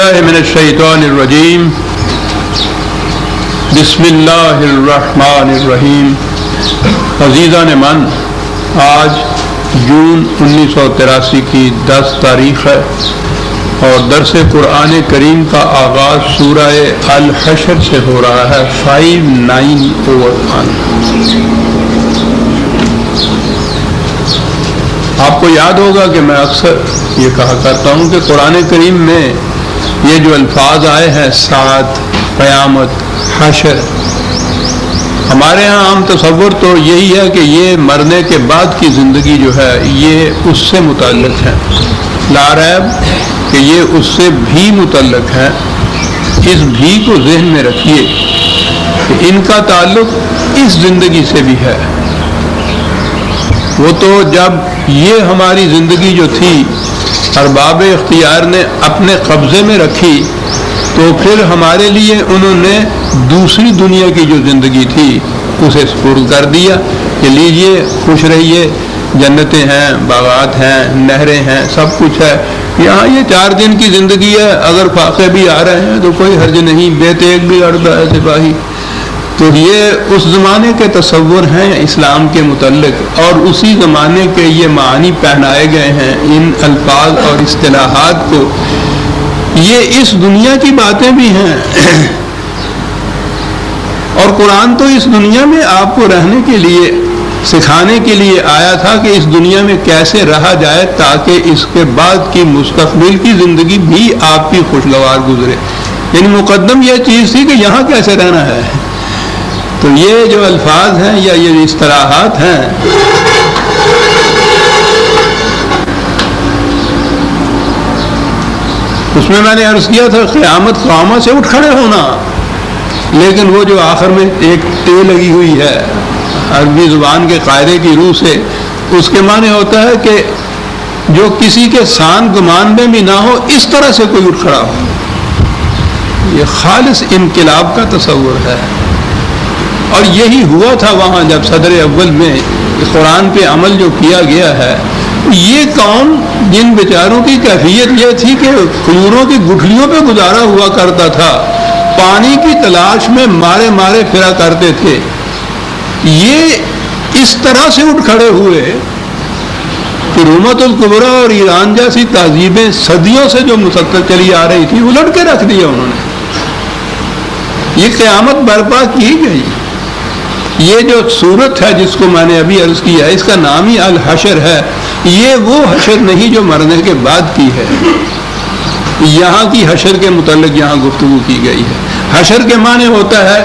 باللہ من الشیطان الرجیم بسم اللہ الرحمن الرحیم۔ عزیزان من، آج جون 1983 کی 10 تاریخ ہے اور درس قرآن کریم کا آغاز سورہ الحشر سے ہو رہا ہے 59/1۔ آپ کو یاد ہوگا کہ میں اکثر یہ کہا کرتا ہوں کہ قرآن کریم میں یہ جو الفاظ آئے ہیں سعد، قیامت، حشر، ہمارے ہاں عام تصور تو یہی ہے کہ یہ مرنے کے بعد کی زندگی جو ہے یہ اس سے متعلق ہے۔ لا ریب کہ یہ اس سے بھی متعلق ہے۔ اس بھی کو ذہن میں رکھیے کہ ان کا تعلق اس زندگی سے بھی ہے۔ وہ تو جب یہ ہماری زندگی جو تھی ارباب اختیار نے اپنے قبضے میں رکھی تو پھر ہمارے لیے انہوں نے دوسری دنیا کی جو زندگی تھی اسے سپرد کر دیا کہ لیجئے خوش رہیے، جنتیں ہیں، باغات ہیں، نہریں ہیں، سب کچھ ہے، یہاں یہ 4 دن کی زندگی ہے، اگر فاقے بھی آ رہے ہیں تو کوئی حرج نہیں، بے تیغ بھی اڑتا ہے سپاہی۔ تو یہ اس زمانے کے تصور ہیں اسلام کے متعلق، اور اسی زمانے کے یہ معنی پہنائے گئے ہیں ان الفاظ اور اصطلاحات کو۔ یہ اس دنیا کی باتیں بھی ہیں اور قرآن تو اس دنیا میں آپ کو رہنے کے لیے، سکھانے کے لیے آیا تھا کہ اس دنیا میں کیسے رہا جائے تاکہ اس کے بعد کی مستقبل کی زندگی بھی آپ کی خوشگوار گزرے۔ یعنی مقدم یہ چیز تھی کہ یہاں کیسے رہنا ہے۔ تو یہ جو الفاظ ہیں یا یہ اصطلاحات ہیں اس میں نے عرض کیا تھا قیامت قیامت سے اٹھ کھڑے ہونا، لیکن وہ جو آخر میں ایک تے لگی ہوئی ہے عربی زبان کے قاعدے کی روح سے، اس کے معنی ہوتا ہے کہ جو کسی کے سان گمان میں بھی نہ ہو اس طرح سے کوئی اٹھ کھڑا ہو۔ یہ خالص انقلاب کا تصور ہے، اور یہی ہوا تھا وہاں جب صدر اول میں قرآن پہ عمل جو کیا گیا ہے۔ یہ قوم جن بیچاروں کی کیفیت یہ تھی کہ کھجوروں کی گٹھلیوں پہ گزارا ہوا کرتا تھا، پانی کی تلاش میں مارے مارے پھرا کرتے تھے، یہ اس طرح سے اٹھ کھڑے ہوئے کہ رومت الکبریٰ اور ایران جیسی تہذیبیں صدیوں سے جو مسلسل چلی آ رہی تھی الٹ کے رکھ دیا انہوں نے۔ یہ قیامت برپا کی گئی۔ یہ جو صورت ہے جس کو میں نے ابھی عرض کیا ہے اس کا نام ہی الحشر ہے۔ یہ وہ حشر نہیں جو مرنے کے بعد کی ہے، یہاں کی حشر کے متعلق یہاں گفتگو کی گئی ہے۔ حشر کے معنی ہوتا ہے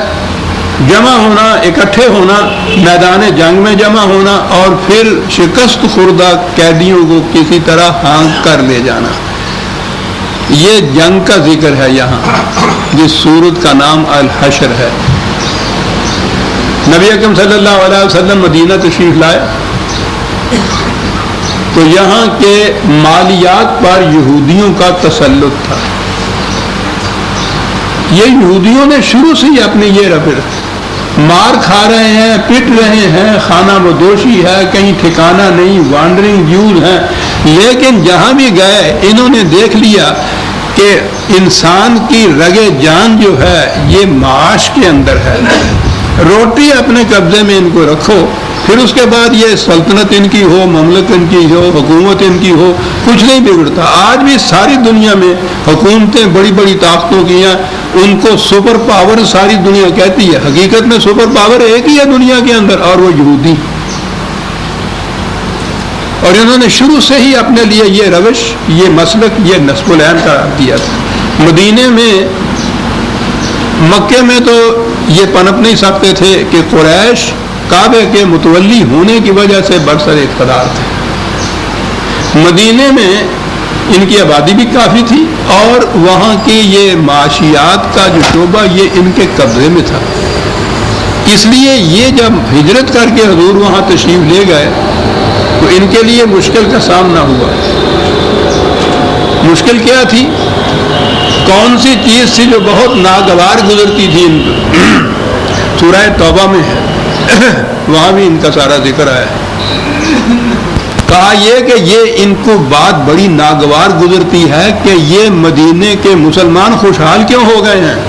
جمع ہونا، اکٹھے ہونا، میدان جنگ میں جمع ہونا، اور پھر شکست خوردہ قیدیوں کو کسی طرح ہانک کر لے جانا۔ یہ جنگ کا ذکر ہے یہاں، جس سورت کا نام الحشر ہے۔ نبی اکرم صلی اللہ علیہ وسلم مدینہ تشریف لائے تو یہاں کے مالیات پر یہودیوں کا تسلط تھا۔ یہ یہودیوں نے شروع سے ہی اپنی یہ روش، مار کھا رہے ہیں، پٹ رہے ہیں، خانہ بدوشی ہے، کہیں ٹھکانہ نہیں، وانڈرنگ جوز ہیں، لیکن جہاں بھی گئے انہوں نے دیکھ لیا کہ انسان کی رگ جان جو ہے یہ معاش کے اندر ہے۔ روٹی اپنے قبضے میں ان کو رکھو، پھر اس کے بعد یہ سلطنت ان کی ہو، مملکت ان کی ہو، حکومت ان کی ہو، کچھ نہیں بگڑتا۔ آج بھی ساری دنیا میں حکومتیں بڑی بڑی طاقتوں کی ہیں، ان کو سپر پاور ساری دنیا کہتی ہے، حقیقت میں سپر پاور ایک ہی ہے دنیا کے اندر، اور وہ یہودی۔ اور انہوں نے شروع سے ہی اپنے لیے یہ روش، یہ مسلک، یہ نسب العین قرار دیا تھا۔ مدینے میں، مکے میں تو یہ پنپ نہیں سکتے تھے کہ قریش کعبے کے متولی ہونے کی وجہ سے برسر اقتدار تھے۔ مدینے میں ان کی آبادی بھی کافی تھی، اور وہاں کی یہ معاشیات کا جو شعبہ یہ ان کے قبضے میں تھا۔ اس لیے یہ جب ہجرت کر کے حضور وہاں تشریف لے گئے تو ان کے لیے مشکل کا سامنا ہوا۔ مشکل کیا تھی؟ کون سی چیز تھی جو بہت ناگوار گزرتی تھی ان کو؟ سورہ توبہ میں ہے، وہاں بھی ان کا سارا ذکر آیا ہے۔ کہا یہ کہ یہ ان کو بات بڑی ناگوار گزرتی ہے کہ یہ مدینے کے مسلمان خوشحال کیوں ہو گئے ہیں.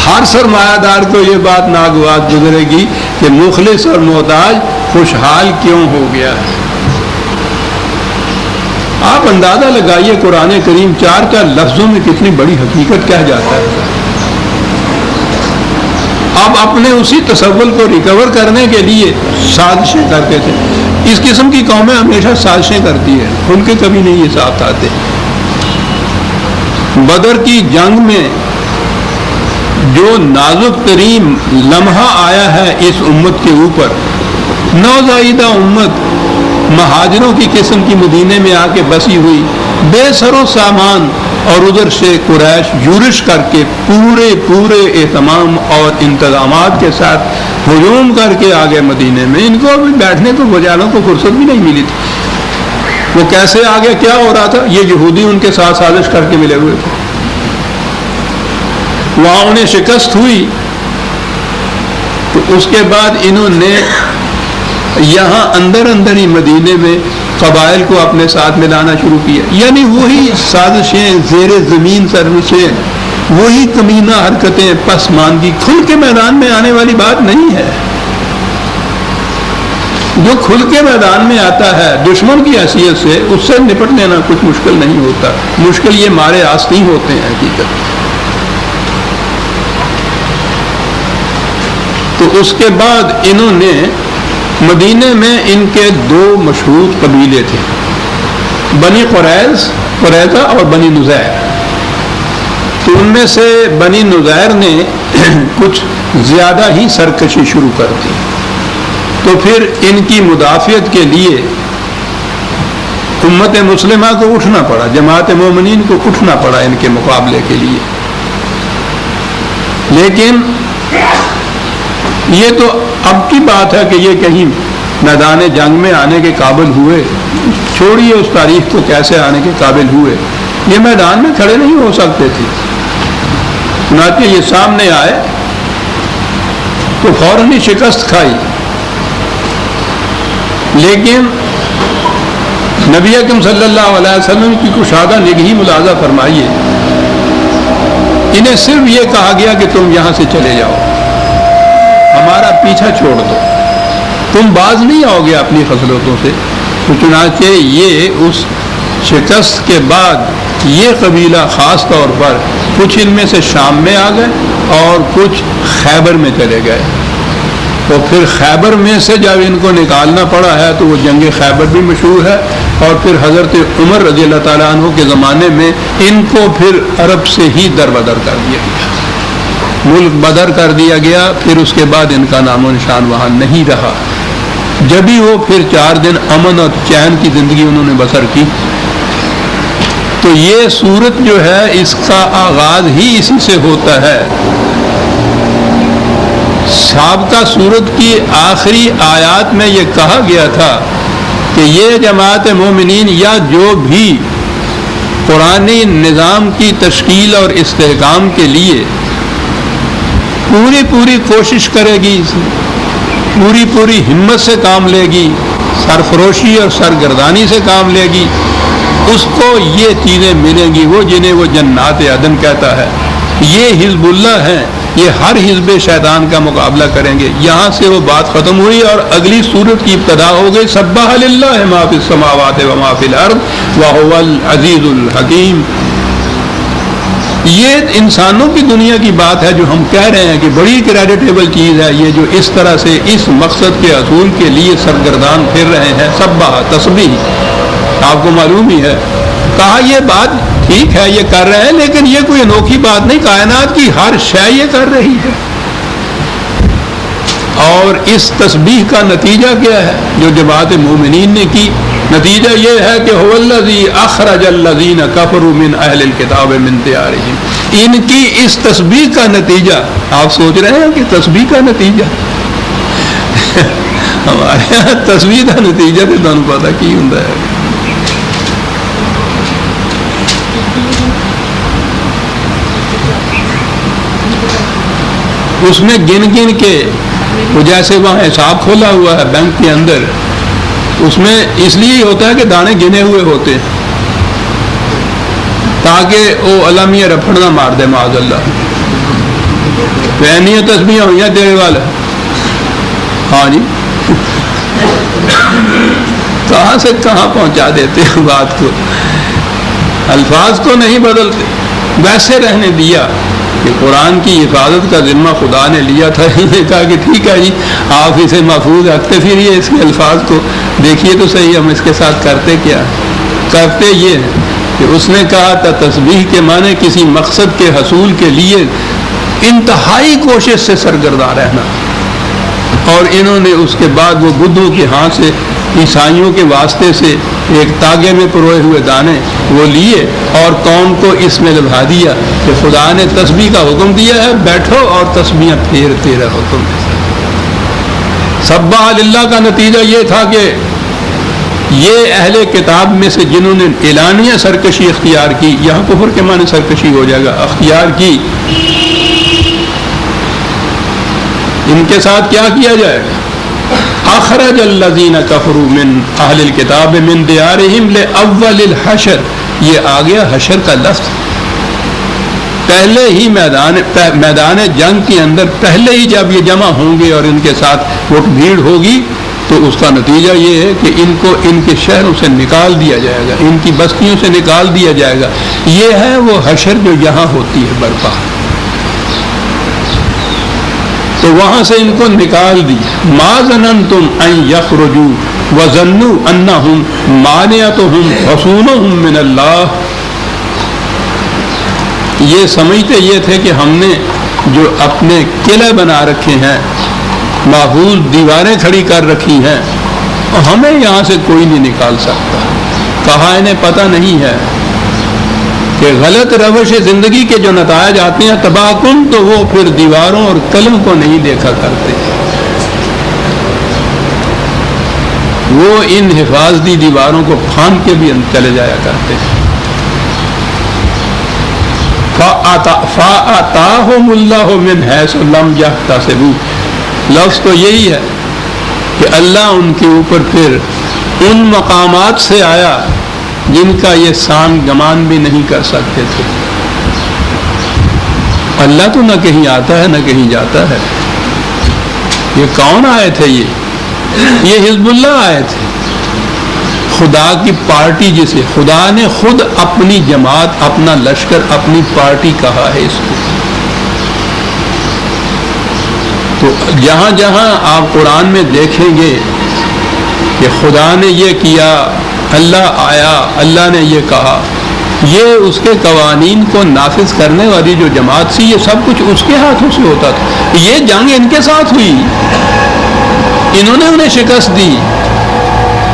ہر سرمایہ دار کو یہ بات ناگوار گزرے گی کہ مخلص اور محتاج خوشحال کیوں ہو گیا ہے. آپ اندازہ لگائیے قرآن کریم 4 لفظوں میں کتنی بڑی حقیقت کہہ جاتا ہے. آپ اپنے اسی تصور کو ریکور کرنے کے لیے سازشیں کرتے تھے. اس قسم کی قومیں ہمیشہ سازشیں کرتی ہیں, ان کے کبھی نہیں یہ ساتھ آتے. بدر کی جنگ میں جو نازک ترین لمحہ آیا ہے اس امت کے اوپر, نوزائیدہ امت مہاجروں کی قسم کی مدینے میں آ کے بسی ہوئی, بے سر و سامان, اور ادھر سے قریش یورش کر کے پورے اہتمام اور انتظامات کے ساتھ ہجوم کر کے آ گئے مدینے میں. ان کو ابھی بیٹھنے کو بجالوں کو فرصت بھی نہیں ملی تھی. وہ کیسے آگے کیا ہو رہا تھا, یہ یہودی ان کے ساتھ سازش کر کے ملے ہوئے تھے. وہاں انہیں شکست ہوئی تو اس کے بعد انہوں نے یہاں اندر ہی مدینے میں قبائل کو اپنے ساتھ ملانا شروع کیا. یعنی وہی سازشیں, زیر زمین سرزشیں, وہی کمینہ حرکتیں, پسماندگی. کھل کے میدان میں آنے والی بات نہیں ہے. جو کھل کے میدان میں آتا ہے دشمن کی حیثیت سے, اس سے نپٹ لینا کچھ مشکل نہیں ہوتا. مشکل یہ مارے آستین ہوتے ہیں حقیقت. تو اس کے بعد انہوں نے مدینے میں ان کے 2 مشہور قبیلے تھے, بنی قریظہ اور بنی نذیر. تو ان میں سے بنی نذیر نے کچھ زیادہ ہی سرکشی شروع کر دی. تو پھر ان کی مدافعت کے لیے امت مسلمہ کو اٹھنا پڑا, جماعت مومنین کو اٹھنا پڑا ان کے مقابلے کے لیے. لیکن یہ تو اب کی بات ہے کہ یہ کہیں میدان جنگ میں آنے کے قابل ہوئے, چھوڑیے اس تاریخ کو کیسے آنے کے قابل ہوئے. یہ میدان میں کھڑے نہیں ہو سکتے تھے. چنانچہ یہ سامنے آئے تو فوراً ہی شکست کھائی. لیکن نبی اکرم صلی اللہ علیہ وسلم کی کشادہ نگہی ملاحظہ فرمائیے. انہیں صرف یہ کہا گیا کہ تم یہاں سے چلے جاؤ, ہمارا پیچھا چھوڑ دو, تم باز نہیں آؤ گے اپنی خصلتوں سے. تو چنانچہ یہ اس شکست کے بعد یہ قبیلہ خاص طور پر کچھ ان میں سے شام میں آ گئے اور کچھ خیبر میں چلے گئے. تو پھر خیبر میں سے جب ان کو نکالنا پڑا ہے تو وہ جنگ خیبر بھی مشہور ہے. اور پھر حضرت عمر رضی اللہ تعالیٰ عنہ کے زمانے میں ان کو پھر عرب سے ہی دربدر کر دیا گیا, ملک بدر کر دیا گیا. پھر اس کے بعد ان کا نام و نشان وہاں نہیں رہا. جبھی وہ پھر 4 دن امن اور چین کی زندگی انہوں نے بسر کی. تو یہ صورت جو ہے اس کا آغاز ہی اسی سے ہوتا ہے. سابقہ صورت کی آخری آیات میں یہ کہا گیا تھا کہ یہ جماعت مومنین یا جو بھی قرآنی نظام کی تشکیل اور استحکام کے لیے پوری کوشش کرے گی, پوری ہمت سے کام لے گی, سرفروشی اور سرگردانی سے کام لے گی, اس کو یہ چیزیں ملیں گی, وہ جنہیں وہ جنات عدن کہتا ہے. یہ حزب اللہ ہیں, یہ ہر حزب شیطان کا مقابلہ کریں گے. یہاں سے وہ بات ختم ہوئی اور اگلی صورت کی ابتدا ہو گئی. سبح للہ ما فی السماوات و ما فی الارض وهو العزیز الحکیم. یہ انسانوں کی دنیا کی بات ہے جو ہم کہہ رہے ہیں کہ بڑی کریڈیٹیبل چیز ہے. یہ جو اس طرح سے اس مقصد کے حصول کے لیے سرگردان پھر رہے ہیں, سبح تسبیح, آپ کو معلوم ہی ہے. کہا یہ بات ٹھیک ہے یہ کر رہے ہیں, لیکن یہ کوئی انوکھی بات نہیں, کائنات کی ہر شے یہ کر رہی ہے. اور اس تسبیح کا نتیجہ کیا ہے جو جماعت مومنین نے کی؟ نتیجہ یہ ہے کہ هو الذی اخرج الذین کفروا من اہل الکتاب من دیارہم. ان کی اس تسبیح کا نتیجہ, آپ سوچ رہے ہیں کہ تسبیح کا نتیجہ ہمارے یہاں تسبیح کا نتیجہ تو تمہیں پتا کی ہوں ہے. اس میں گن کے وہ جیسے وہاں حساب کھولا ہوا ہے بینک کے اندر، اس میں اس لیے ہوتا ہے کہ دانے گنے ہوئے ہوتے ہیں تاکہ وہ الامیہ رپڑ نہ مار دے معاذ اللہ. پہنی تسبیحاں ہوئی ہیں تیرے والا، ہاں جی کہاں سے کہاں پہنچا دیتے ہیں بات کو. الفاظ کو نہیں بدلتے، ویسے رہنے دیا کہ قرآن کی حفاظت کا ذمہ خدا نے لیا تھا. انہوں نے کہا کہ ٹھیک ہے جی آپ اسے محفوظ رکھتے پھریے اس کے الفاظ کو، دیکھیے تو صحیح ہم اس کے ساتھ کرتے کیا. کرتے یہ ہیں کہ اس نے کہا تھا تسبیح کے معنی کسی مقصد کے حصول کے لیے انتہائی کوشش سے سرگرداں رہنا، اور انہوں نے اس کے بعد وہ بدھوں کے ہاتھ سے عیسائیوں کے واسطے سے ایک تاگے میں پروئے ہوئے دانے وہ لیے اور قوم کو اس میں لبھا دیا کہ خدا نے تسبیح کا حکم دیا ہے، بیٹھو اور تسبیحاں پھیرتے رہو. تم سبح للہ کا نتیجہ یہ تھا کہ یہ اہل کتاب میں سے جنہوں نے اعلانیہ سرکشی اختیار کی، یہاں کفر کے معنی سرکشی ہو جائے گا، اختیار کی، ان کے ساتھ کیا کیا جائے گا؟ اخرج الذین کفروا من اہل الکتاب من دیارہم لاول الحشر. یہ آ گیا حشر کا لفظ پہلے ہی میدان جنگ کے اندر، پہلے ہی جب یہ جمع ہوں گے اور ان کے ساتھ وہ بھیڑ ہوگی تو اس کا نتیجہ یہ ہے کہ ان کو ان کے شہروں سے نکال دیا جائے گا، ان کی بستیوں سے نکال دیا جائے گا. یہ ہے وہ حشر جو یہاں ہوتی ہے برپا. تو وہاں سے ان کو نکال دیا. ما ظننتم ان یخرجوا وظنوا انہم مانعتہم حصونہم من اللہ. یہ سمجھتے یہ تھے کہ ہم نے جو اپنے قلعے بنا رکھے ہیں، محفوظ دیواریں کھڑی کر رکھی ہیں، ہمیں یہاں سے کوئی نہیں نکال سکتا. کہا انہیں پتہ نہیں ہے کہ غلط روش زندگی کے جو نتائج آتے ہیں تباہ کن، تو وہ پھر دیواروں اور قلم کو نہیں دیکھا کرتے، وہ ان حفاظتی دیواروں کو پھان کے بھی چلے جایا کرتے ہیں. فَآتَاهُمُ اللَّهُ مِنْ حَيْثُ لَمْ يَحْتَسِبُوا. لفظ تو یہی ہے کہ اللہ ان کے اوپر پھر ان مقامات سے آیا جن کا یہ سان گمان بھی نہیں کر سکتے تھے. اللہ تو نہ کہیں آتا ہے نہ کہیں جاتا ہے. یہ کون آئے تھے؟ یہ حزب اللہ آئے تھے، خدا کی پارٹی جسے خدا نے خود اپنی جماعت، اپنا لشکر، اپنی پارٹی کہا ہے اس کو. تو جہاں جہاں آپ قرآن میں دیکھیں گے کہ خدا نے یہ کیا، اللہ آیا، اللہ نے یہ کہا، یہ اس کے قوانین کو نافذ کرنے والی جو جماعت تھی، یہ سب کچھ اس کے ہاتھوں سے ہوتا تھا. یہ جنگ ان کے ساتھ ہوئی، انہوں نے انہیں شکست دی،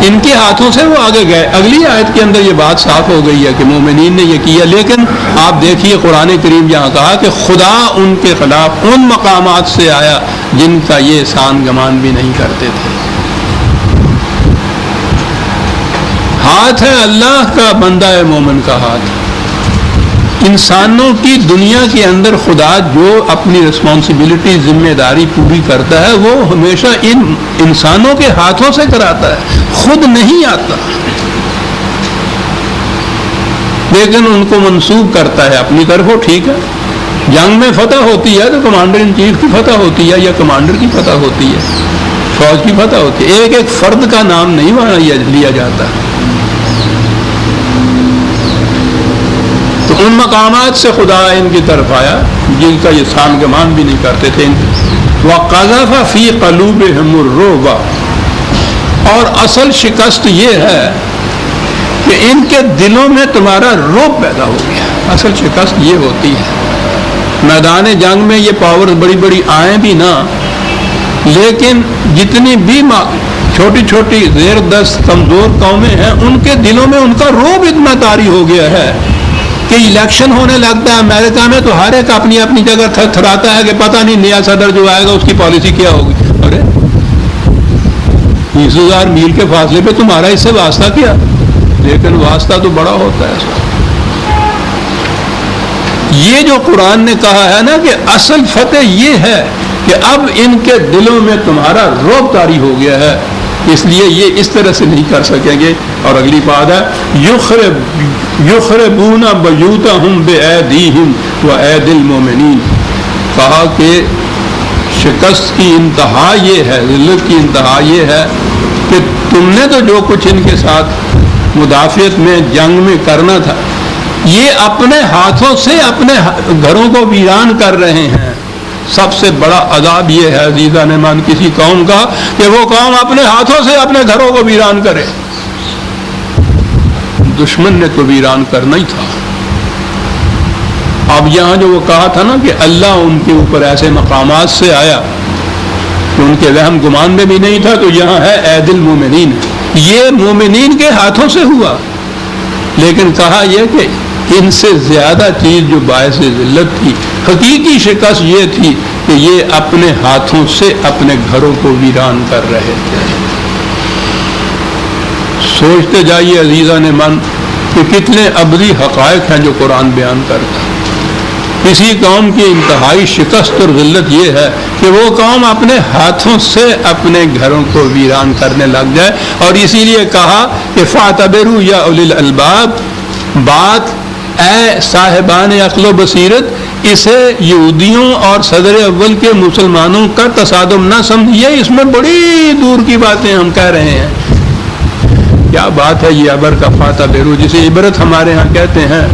ان کے ہاتھوں سے وہ آگے گئے. اگلی آیت کے اندر یہ بات صاف ہو گئی ہے کہ مومنین نے یہ کیا. لیکن آپ دیکھیے قرآن کریم یہاں کہا کہ خدا ان کے خلاف ان مقامات سے آیا جن کا یہ سان گمان بھی نہیں کرتے تھے. ہاتھ ہے اللہ کا، بندہ مومن کا ہاتھ. انسانوں کی دنیا کے اندر خدا جو اپنی رسپانسبلٹی، ذمہ داری پوری کرتا ہے وہ ہمیشہ ان انسانوں کے ہاتھوں سے کراتا ہے، خود نہیں آتا، لیکن ان کو منسوب کرتا ہے اپنی طرف. ٹھیک ہے، جنگ میں فتح ہوتی ہے تو کمانڈر ان چیف کی فتح ہوتی ہے یا کمانڈر کی فتح ہوتی ہے، فوج کی فتح ہوتی ہے. ایک ایک فرد کا نام نہیں وہاں لیا جاتا. تو ان مقامات سے خدا ان کی طرف آیا جن کا یہ سان گمان بھی نہیں کرتے تھے. وَقَذَفَ فِي قَلُوبِهِمُ الرُّعْبَ. اور اصل شکست یہ ہے کہ ان کے دلوں میں تمہارا رعب پیدا ہو گیا. اصل شکست یہ ہوتی ہے. میدان جنگ میں یہ پاور بڑی بڑی آئیں بھی نہ، لیکن جتنی بھی چھوٹی چھوٹی زیر دست کمزور قومیں ہیں ان کے دلوں میں ان کا رعب اتنا طاری ہو گیا ہے کہ الیکشن ہونے لگتا ہے امریکہ میں تو ہر ایک اپنی اپنی جگہ تھراتا ہے کہ پتہ نہیں نیا صدر جو آئے گا اس کی پالیسی کیا ہوگی. ارے 20,000 میل کے فاصلے پہ تمہارا اس سے واسطہ کیا؟ لیکن واسطہ تو بڑا ہوتا ہے. یہ جو قرآن نے کہا ہے نا کہ اصل فتح یہ ہے کہ اب ان کے دلوں میں تمہارا رعب طاری ہو گیا ہے، اس لیے یہ اس طرح سے نہیں کر سکیں گے. اور اگلی بات ہے یخربون بیوتہم بایدیہم وایدی المؤمنین. کہا کہ شکست کی انتہا یہ ہے، ذلت کی انتہا یہ ہے کہ تم نے تو جو کچھ ان کے ساتھ مدافعت میں جنگ میں کرنا تھا، یہ اپنے ہاتھوں سے اپنے گھروں کو ویران کر رہے ہیں. سب سے بڑا عذاب یہ ہے عزیزان من کسی قوم کا کہ وہ قوم اپنے ہاتھوں سے اپنے گھروں کو ویران کرے. دشمن نے تو ویران کرنا ہی تھا. اب یہاں جو وہ کہا تھا نا کہ اللہ ان کے اوپر ایسے مقامات سے آیا کہ ان کے وہم گمان میں بھی نہیں تھا، تو یہاں ہے اید المومنین، یہ مومنین کے ہاتھوں سے ہوا. لیکن کہا یہ کہ ان سے زیادہ چیز جو باعث ذلت تھی، حقیقی شکست یہ تھی کہ یہ اپنے ہاتھوں سے اپنے گھروں کو ویران کر رہے تھے. سوچتے جائیے عزیزان من کہ کتنے ابدی حقائق ہیں جو قرآن بیان کرتا ہے. کسی قوم کی انتہائی شکست اور ذلت یہ ہے کہ وہ قوم اپنے ہاتھوں سے اپنے گھروں کو ویران کرنے لگ جائے. اور اسی لیے کہا کہ فاعتبروا یا اولی الالباب، بات اے صاحبان عقل و بصیرت، اسے یہودیوں اور صدر اول کے مسلمانوں کا تصادم نہ سمجھیے، اس میں بڑی دور کی باتیں ہم کہہ رہے ہیں. کیا بات ہے یہ ابر کا فاعتبروا، جسے عبرت ہمارے ہاں کہتے ہیں،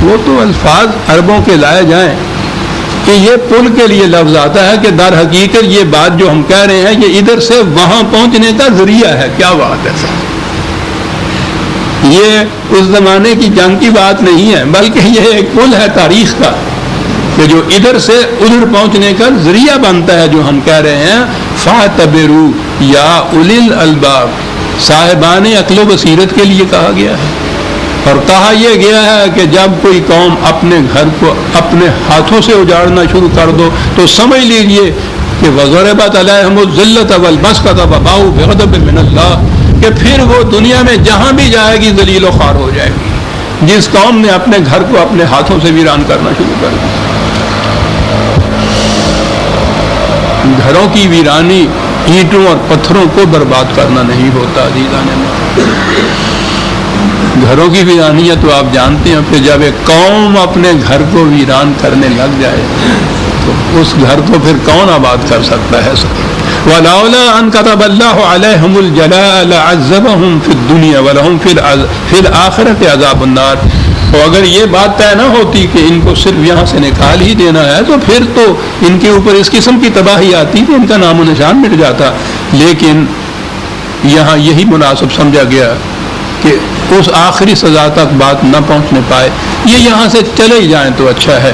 وہ تو الفاظ عربوں کے لائے جائیں کہ یہ پل کے لیے لفظ آتا ہے کہ در حقیقت یہ بات جو ہم کہہ رہے ہیں یہ ادھر سے وہاں پہنچنے کا ذریعہ ہے. کیا بات ہے سر، یہ اس زمانے کی جنگ کی بات نہیں ہے، بلکہ یہ ایک پل ہے تاریخ کا کہ جو ادھر سے ادھر پہنچنے کا ذریعہ بنتا ہے. جو ہم کہہ رہے ہیں فاعتبروا یا اولی الالباب، صاحبان عقل و بصیرت کے لیے کہا گیا ہے. اور کہا یہ گیا ہے کہ جب کوئی قوم اپنے گھر کو اپنے ہاتھوں سے اجاڑنا شروع کر دو تو سمجھ لیجیے کہ وَضَرَبَتْ عَلَيْهِمُ الذِّلَّةَ وَالْمَسْكَنَةَ وَبَاءُوا بِغَضَبٍ مِّنَ اللَّهِ، کہ پھر وہ دنیا میں جہاں بھی جائے گی ذلیل و خوار ہو جائے گی. جس قوم نے اپنے گھر کو اپنے ہاتھوں سے ویران کرنا شروع کر دیا. گھروں کی ویرانی اینٹوں اور پتھروں کو برباد کرنا نہیں ہوتا عزیزان. گھروں کی ویرانیت تو آپ جانتے ہیں کہ جب ایک قوم اپنے گھر کو ویران کرنے لگ جائے تو اس گھر کو پھر کون آباد کر سکتا ہے. وَلَوْلَا أَنْ كَتَبَ اللَّهُ عَلَيْهِمُ الْجَلَاءَ لَعَذَّبَهُمْ فِي الدُّنْيَا وَلَهُمْ فِي الْآخِرَةِ عَذَابُ النَّارِ. اور اگر یہ بات طے نہ ہوتی کہ ان کو صرف یہاں سے نکال ہی دینا ہے تو پھر تو ان کے اوپر اس قسم کی تباہی آتی کہ ان کا نام و نشان مٹ جاتا. لیکن یہاں یہی مناسب سمجھا گیا کہ اس آخری سزا تک بات نہ پہنچنے پائے، یہ یہاں سے چلے ہی جائیں تو اچھا ہے،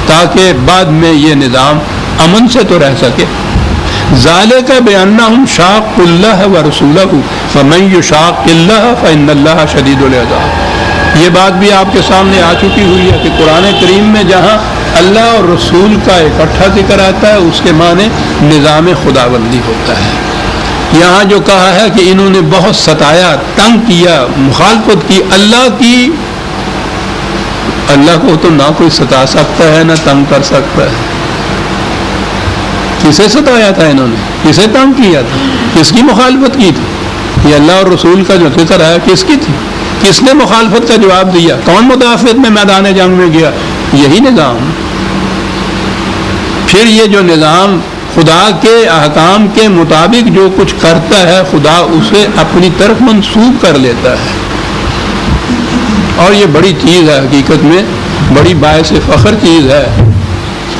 تاکہ بعد میں یہ نظام امن سے تو رہ سکے. ذَلِكَ بِأَنَّهُمْ شَاقُّوا اللَّهَ وَرَسُولَهُ فَمَن يُشَاقِّ اللَّهَ فَإِنَّ اللَّهَ شَدِيدُ الْعِقَابِ. یہ بات بھی آپ کے سامنے آ چکی ہوئی ہے کہ قرآن کریم میں جہاں اللہ اور رسول کا اکٹھا ذکر آتا ہے اس کے معنی نظام خداوندی ہوتا ہے. یہاں جو کہا ہے کہ انہوں نے بہت ستایا، تنگ کیا، مخالفت کی اللہ کی. اللہ کو تو نہ کوئی ستا سکتا ہے نہ تنگ کر سکتا ہے. کسے ستایا تھا انہوں نے، کسے تنگ کیا تھا، کس کی مخالفت کی تھی؟ یہ اللہ اور رسول کا جو ذکر ہے کس کی تھی؟ کس نے مخالفت کا جواب دیا؟ کون مدافعت میں میدان جنگ میں گیا؟ یہی نظام. پھر یہ جو نظام خدا کے احکام کے مطابق جو کچھ کرتا ہے خدا اسے اپنی طرف منسوب کر لیتا ہے. اور یہ بڑی چیز ہے، حقیقت میں بڑی باعث فخر چیز ہے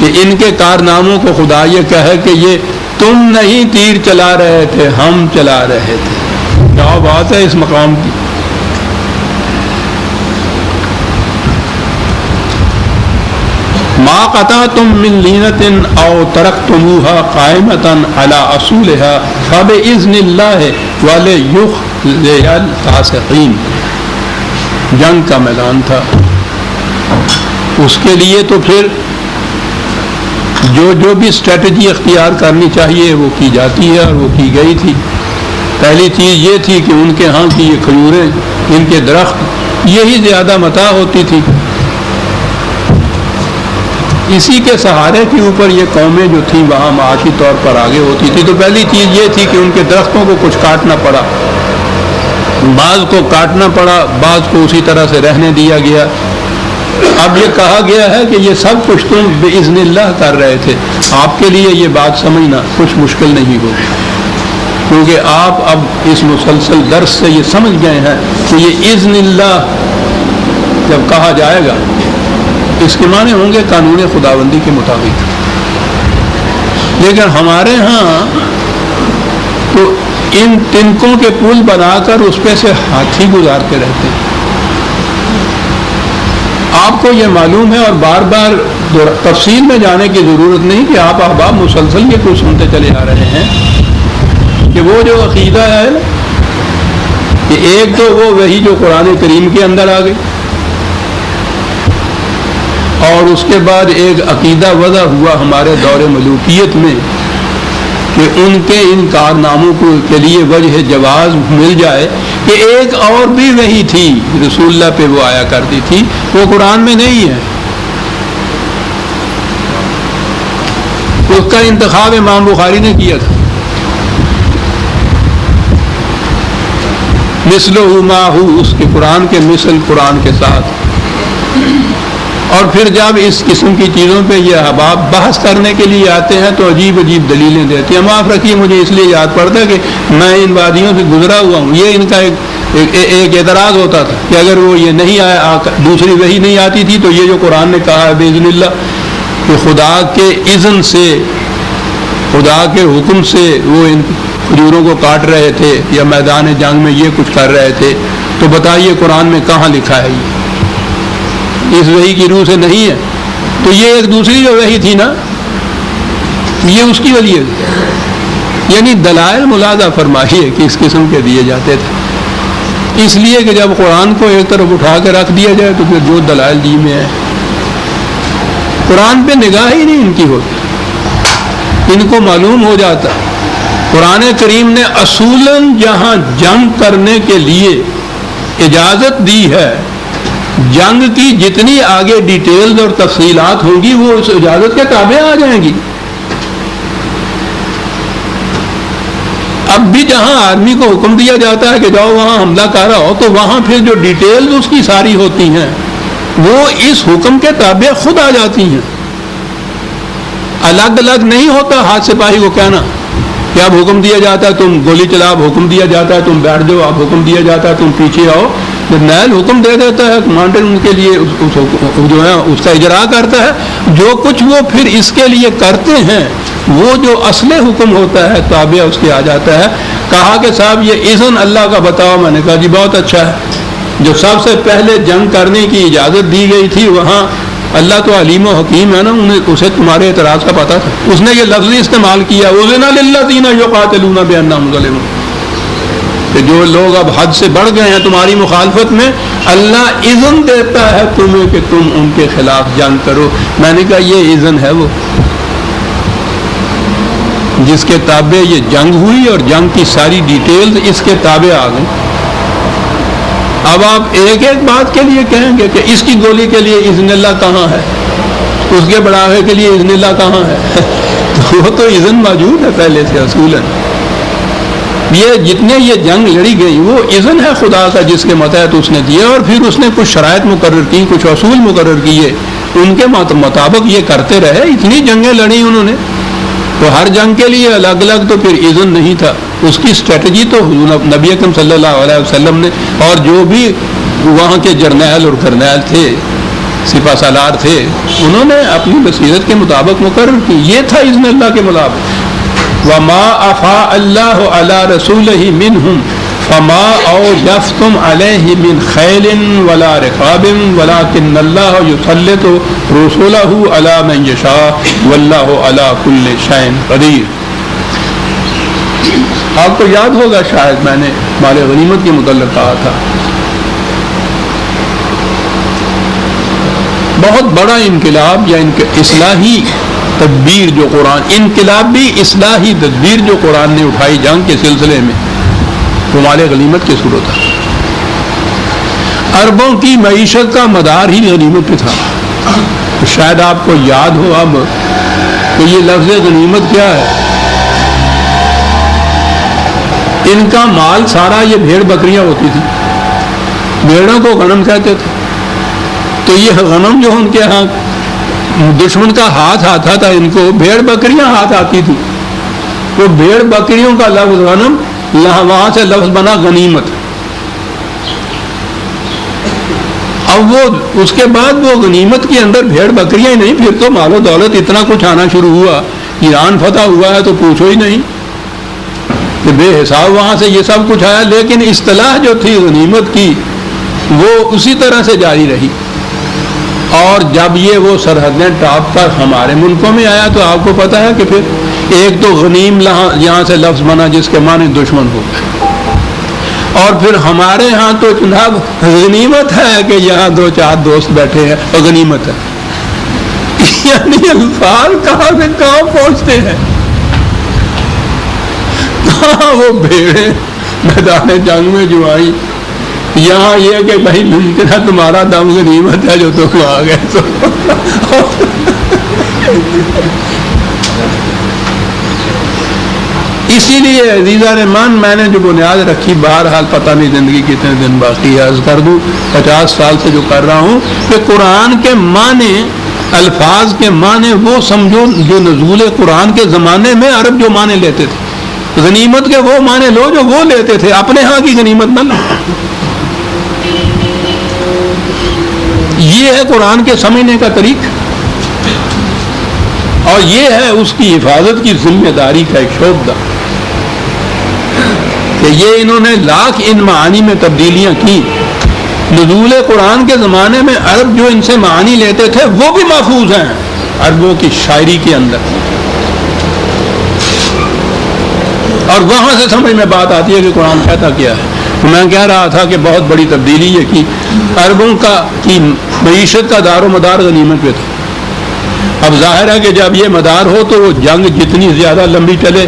کہ ان کے کارناموں کو خدا یہ کہے کہ یہ تم نہیں تیر چلا رہے تھے، ہم چلا رہے تھے. کیا بات ہے اس مقام کی. ما قطعتم من لینۃ او ترکتموها قائمۃ علی اصولها فباذن اللہ ولیخزی الفاسقین. جنگ کا میدان تھا، اس کے لیے تو پھر جو بھی اسٹریٹجی اختیار کرنی چاہیے وہ کی جاتی ہے اور وہ کی گئی تھی. پہلی چیز یہ تھی کہ ان کے ہاں کی یہ کھجوریں، ان کے درخت، یہی زیادہ متاع ہوتی تھی. اسی کے سہارے کے اوپر یہ قومیں جو تھیں وہاں معاشی طور پر آگے ہوتی تھی. تو پہلی چیز یہ تھی کہ ان کے درختوں کو کچھ کاٹنا پڑا، بعض کو کاٹنا پڑا، بعض کو اسی طرح سے رہنے دیا گیا. اب یہ کہا گیا ہے کہ یہ سب کچھ تم بإذن اللہ کر رہے تھے. آپ کے لیے یہ بات سمجھنا کچھ مشکل نہیں ہوگی، کیونکہ آپ اب اس مسلسل درس سے یہ سمجھ گئے ہیں کہ یہ اذن اللہ جب کہا جائے گا اس کے معنی ہوں گے قانون خداوندی کے مطابق. لیکن ہمارے ہاں تو ان تنکوں کے پل بنا کر اس پہ سے ہاتھی گزارتے رہتے ہیں. آپ کو یہ معلوم ہے اور بار بار تفصیل میں جانے کی ضرورت نہیں کہ آپ احباب مسلسل یہ کچھ سنتے چلے آ رہے ہیں کہ وہ جو عقیدہ ہے کہ ایک تو وہ وہی جو قرآن کریم کے اندر آ گئی، اور اس کے بعد ایک عقیدہ وضع ہوا ہمارے دور ملوکیت میں کہ ان کے ان کارناموں کے لیے وجہ جواز مل جائے کہ ایک اور بھی وہی تھی رسول اللہ پہ وہ آیا کرتی تھی، وہ قرآن میں نہیں ہے. اس کا انتخاب امام بخاری نے کیا تھا. مثلہ ما ہو، اس کے قرآن کے مثل قرآن کے ساتھ. اور پھر جب اس قسم کی چیزوں پہ یہ احباب بحث کرنے کے لیے آتے ہیں تو عجیب عجیب دلیلیں دیتے ہیں. معاف رکھیے مجھے اس لیے یاد پڑتا ہے کہ میں ان وادیوں سے گزرا ہوا ہوں. یہ ان کا ایک اعتراض ہوتا تھا کہ اگر وہ یہ نہیں آیا، دوسری وحی نہیں آتی تھی تو یہ جو قرآن نے کہا ہے بإذن اللہ کہ خدا کے اذن سے، خدا کے حکم سے وہ ان کھجوروں کو کاٹ رہے تھے یا میدان جنگ میں یہ کچھ کر رہے تھے، تو بتائیے قرآن میں کہاں لکھا ہے؟ یہ اس وحی کی روح سے نہیں ہے. تو یہ ایک دوسری جو وحی تھی نا، یہ اس کی وجہ ہے. یعنی دلائل ملاحظہ فرمائیے کہ اس قسم کے دیے جاتے تھے. اس لیے کہ جب قرآن کو ایک طرف اٹھا کے رکھ دیا جائے تو پھر جو دلائل دی میں ہے قرآن پہ نگاہ ہی نہیں ان کی ہوتی. ان کو معلوم ہو جاتا قرآن کریم نے اصولاً جہاں جنگ کرنے کے لیے اجازت دی ہے، جنگ کی جتنی آگے ڈیٹیلز اور تفصیلات ہوں گی وہ اس اجازت کے تابع آ جائیں گی. اب بھی جہاں آدمی کو حکم دیا جاتا ہے کہ جاؤ وہاں حملہ کرا ہو، تو وہاں پھر جو ڈیٹیلز اس کی ساری ہوتی ہیں وہ اس حکم کے تابع خود آ جاتی ہیں. الگ الگ نہیں ہوتا ہاتھ سپاہی کو کہنا کہ اب حکم دیا جاتا ہے تم گولی چلاؤ، حکم دیا جاتا ہے تم بیٹھ جاؤ، اب حکم دیا جاتا ہے تم پیچھے آؤ. جرنیل حکم دے دیتا ہے، کمانڈر ان کے لیے جو ہے اس کا اجرا کرتا ہے. جو کچھ وہ پھر اس کے لیے کرتے ہیں وہ جو اصل حکم ہوتا ہے تابع اس کے آ جاتا ہے. کہا کہ صاحب یہ اذن اللہ کا بتاؤ. میں نے کہا جی بہت اچھا ہے. جو سب سے پہلے جنگ کرنے کی اجازت دی گئی تھی وہاں اللہ تو علیم و حکیم ہے نا، اسے تمہارے اعتراض کا پتہ تھا. اس نے یہ لفظ استعمال کیا اذن للذین یقاتلون بانہم ظلموا، کہ جو لوگ اب حد سے بڑھ گئے ہیں تمہاری مخالفت میں، اللہ اذن دیتا ہے تمہیں کہ تم ان کے خلاف جنگ کرو. میں نے کہا یہ اذن ہے وہ جس کے تابع یہ جنگ ہوئی اور جنگ کی ساری ڈیٹیلز اس کے تابع آ گئی. اب آپ ایک ایک بات کے لیے کہیں گے کہ اس کی گولی کے لیے اذن اللہ کہاں ہے، اس کے بڑھاوے کے لیے اذن اللہ کہاں ہے؟ وہ تو اذن موجود ہے پہلے سے اصولاً. یہ جتنے یہ جنگ لڑی گئی وہ اذن ہے خدا کا جس کے متحد اس نے دیا، اور پھر اس نے کچھ شرائط مقرر کی، کچھ اصول مقرر کیے، ان کے مطابق یہ کرتے رہے. اتنی جنگیں لڑی انہوں نے، تو ہر جنگ کے لیے الگ الگ تو پھر اذن نہیں تھا. اس کی اسٹریٹجی تو نبی اکرم صلی اللہ علیہ وسلم نے اور جو بھی وہاں کے جرنیل اور کرنیل تھے، سپہ سالار تھے، انہوں نے اپنی بصیرت کے مطابق مقرر کی. یہ تھا اذن اللہ کے مطابق. وما افاء اللہ علی رسولہ منہم فما اوجفتم علیہ من خیل ولا رقاب ولکن اللہ یسلط رسولہ علی من یشاء واللہ علی کل شیء قدیر. آپ کو یاد ہوگا شاید میں نے مال غنیمت کے متعلق کہا تھا، بہت بڑا انقلاب یا اصلاحی تدبیر جو قرآن، انقلابی اصلاحی تدبیر جو قرآن نے اٹھائی جنگ کے سلسلے میں، وہ مال غنیمت کی صورت ہے. عربوں کی معیشت کا مدار ہی غنیمت پہ تھا. شاید آپ کو یاد ہو اب کہ یہ لفظ غنیمت کیا ہے. ان کا مال سارا یہ بھیڑ بکریاں ہوتی تھی، بھیڑوں کو غنم کہتے تھے. تو یہ غنم جو ان کے ہاں دشمن کا ہاتھ آتا تھا، ان کو بھیڑ بکریاں ہاتھ آتی تھی. وہ بھیڑ بکریوں کا لفظ غنم، وہاں سے لفظ بنا غنیمت. اب وہ اس کے بعد وہ غنیمت کے اندر بھیڑ بکریاں ہی نہیں، پھر تو مال و دولت اتنا کچھ آنا شروع ہوا. ایران فتح ہوا ہے تو پوچھو ہی نہیں کہ بے حساب وہاں سے یہ سب کچھ آیا. لیکن اصطلاح جو تھی غنیمت کی وہ اسی طرح سے جاری رہی. اور جب یہ وہ سرحدیں ٹاپ کر ہمارے ملکوں میں آیا تو آپ کو پتہ ہے کہ پھر ایک تو غنیم یہاں سے لفظ بنا جس کے معنی دشمن ہو گئے، اور پھر ہمارے ہاں تو جناب غنیمت ہے کہ یہاں 2-4 دوست بیٹھے ہیں اور غنیمت ہے. یعنی الفاظ کہاں سے کہاں پہنچتے ہیں. کہاں وہ بھیڑیں میدان جنگ میں جو آئی، یہاں یہ کہ بھائی ممکن ہے تمہارا دم غنیمت ہے جو تم آ گئے. تو اسی لیے عزیزہ رحمان میں نے جو بنیاد رکھی، بہرحال پتہ نہیں زندگی کتنے دن باقی ہے، عرض کر دوں 50 سال سے جو کر رہا ہوں کہ قرآن کے معنی، الفاظ کے معنی وہ سمجھو جو نزول قرآن کے زمانے میں عرب جو معنی لیتے تھے. غنیمت کے وہ معنی لو جو وہ لیتے تھے، اپنے ہاں کی غنیمت نہ لو. یہ ہے قرآن کے سمجھنے کا طریقہ، اور یہ ہے اس کی حفاظت کی ذمہ داری کا ایک شعبہ کہ یہ انہوں نے لاکھ ان معانی میں تبدیلیاں کی. نزول قرآن کے زمانے میں عرب جو ان سے معانی لیتے تھے وہ بھی محفوظ ہیں عربوں کی شاعری کے اندر، اور وہاں سے سمجھ میں بات آتی ہے کہ قرآن کہتا کیا ہے. میں کہہ رہا تھا کہ بہت بڑی تبدیلی یہ کی عربوں کی معیشت کا دار و مدار غنیمت پہ تھا. اب ظاہر ہے کہ جب یہ مدار ہو تو وہ جنگ جتنی زیادہ لمبی چلے،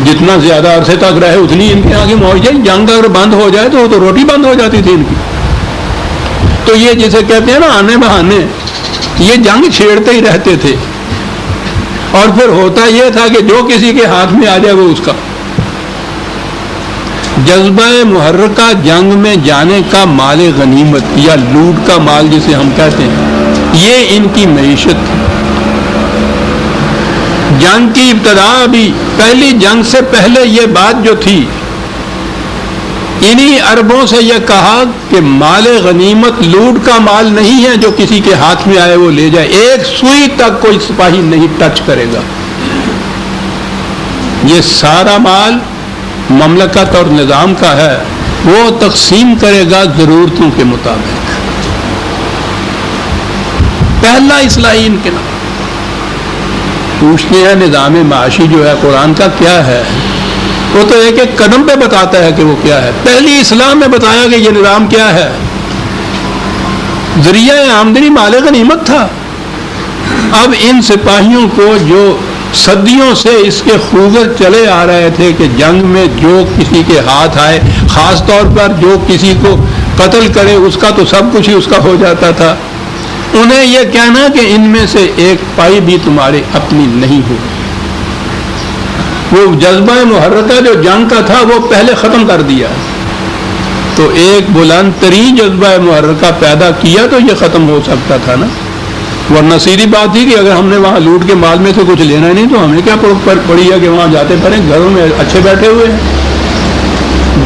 جتنا زیادہ عرصے تک رہے، اتنی ان کے آگے معاوضہ. جنگ اگر بند ہو جائے تو وہ تو روٹی بند ہو جاتی تھی ان کی. تو یہ جسے کہتے ہیں نا آنے بہانے، یہ جنگ چھیڑتے ہی رہتے تھے. اور پھر ہوتا یہ تھا کہ جو کسی کے ہاتھ میں آ جائے وہ اس کا. جذبہ محرکہ جنگ میں جانے کا مال غنیمت یا لوٹ کا مال جسے ہم کہتے ہیں، یہ ان کی معیشت تھی. جنگ کی ابتدا بھی پہلی جنگ سے پہلے یہ بات جو تھی، انہی عربوں سے یہ کہا کہ مال غنیمت لوٹ کا مال نہیں ہے جو کسی کے ہاتھ میں آئے وہ لے جائے. ایک سوئی تک کوئی سپاہی نہیں ٹچ کرے گا. یہ سارا مال مملکت اور نظام کا ہے، وہ تقسیم کرے گا ضرورتوں کے مطابق. پہلا اصلاحی انقلاب. پوچھتے ہیں نظام معاشی جو ہے قرآن کا کیا ہے، وہ تو ایک ایک قدم پہ بتاتا ہے کہ وہ کیا ہے. پہلی اسلام میں بتایا کہ یہ نظام کیا ہے. ذریعہ آمدنی مال غنیمت تھا. اب ان سپاہیوں کو جو صدیوں سے اس کے خوگر چلے آ رہے تھے کہ جنگ میں جو کسی کے ہاتھ آئے، خاص طور پر جو کسی کو قتل کرے اس کا تو سب کچھ ہی اس کا ہو جاتا تھا، انہیں یہ کہنا کہ ان میں سے ایک پائی بھی تمہاری اپنی نہیں ہوگی. وہ جذبہ محرکہ جو جنگ کا تھا وہ پہلے ختم کر دیا. تو ایک بلند ترین جذبہ محرکہ پیدا کیا تو یہ ختم ہو سکتا تھا نا. ورنہ سیدھی بات تھی کہ اگر ہم نے وہاں لوٹ کے مال میں سے کچھ لینا نہیں تو ہمیں کیا پڑی ہے کہ وہاں جاتے پڑے، گھروں میں اچھے بیٹھے ہوئے ہیں.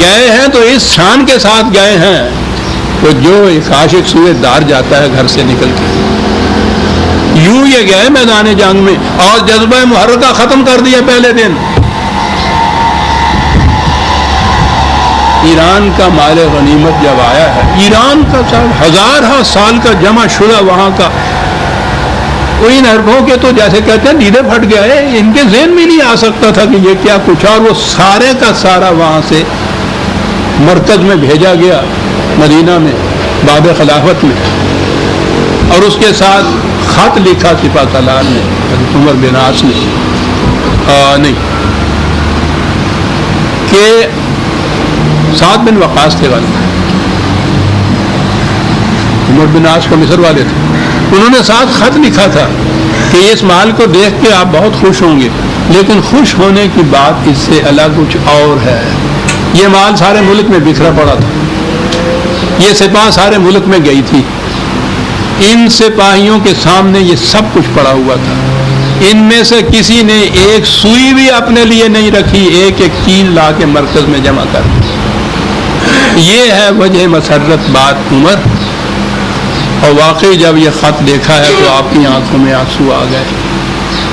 گئے ہیں تو اس شان کے ساتھ گئے ہیں تو جو ایک عاشق سوئے دار جاتا ہے گھر سے نکل کے، یوں یہ گئے میدان جنگ میں اور جذبہ محرکہ ختم کر دیا پہلے دن. ایران کا مال غنیمت جب آیا ہے، ایران کا 1000 سال کا جمع شدہ وہاں کا، ان عربوں کے تو جیسے کہتے ہیں دیدے پھٹ گئے. ان کے ذہن میں نہیں آ سکتا تھا کہ یہ کیا کچھ، اور وہ سارے کا سارا وہاں سے مرکز میں بھیجا گیا مدینہ میں باب خلافت میں، اور اس کے ساتھ خط لکھا سپہ سالار نے، عمر بن عاص نے، نہیں کہ سعد بن وقاص تھے والے، عمر بن عاص کا مصر والے تھے. انہوں نے ساتھ خط لکھا تھا کہ اس مال کو دیکھ کے آپ بہت خوش ہوں گے، لیکن خوش ہونے کی بات اس سے الگ کچھ اور ہے۔ یہ مال سارے ملک میں بکھرا پڑا تھا، یہ سپاہ سارے ملک میں گئی تھی، ان سپاہیوں کے سامنے یہ سب کچھ پڑا ہوا تھا، ان میں سے کسی نے ایک سوئی بھی اپنے لیے نہیں رکھی، ایک ایک چیز لا کے مرکز میں جمع کر دی۔ یہ ہے وجہ مسرت بات عمر، اور واقعی جب یہ خط دیکھا ہے تو آپ کی آنکھوں میں آنسو آ گئے،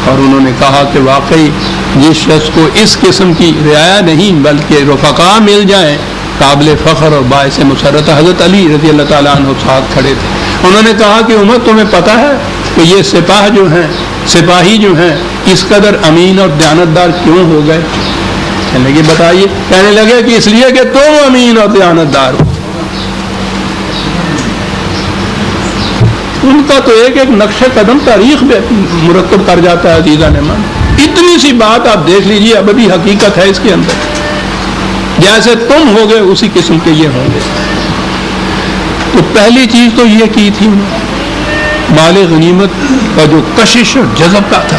اور انہوں نے کہا کہ واقعی جس شخص کو اس قسم کی رعایا نہیں بلکہ رفقا مل جائیں قابل فخر اور باعث مسرت۔ حضرت علی رضی اللہ تعالیٰ عنہ ساتھ کھڑے تھے، انہوں نے کہا کہ عمر تمہیں پتہ ہے کہ یہ سپاہ جو ہیں، سپاہی جو ہیں، اس قدر امین اور دیانتدار کیوں ہو گئے؟ کہنے لگے بتائیے، کہنے لگے کہ اس لیے کہ تم امین اور دیانتدار ہو۔ ان کا تو ایک ایک نقش قدم تاریخ میں مرتب کر جاتا ہے عزیزان امان۔ اتنی سی بات آپ دیکھ لیجئے، ابدی حقیقت ہے اس کے اندر، جیسے تم ہو گئے اسی قسم کے یہ ہوں گے۔ تو پہلی چیز تو یہ کی تھی انہوں نے، مال غنیمت کا جو کشش اور جذبہ تھا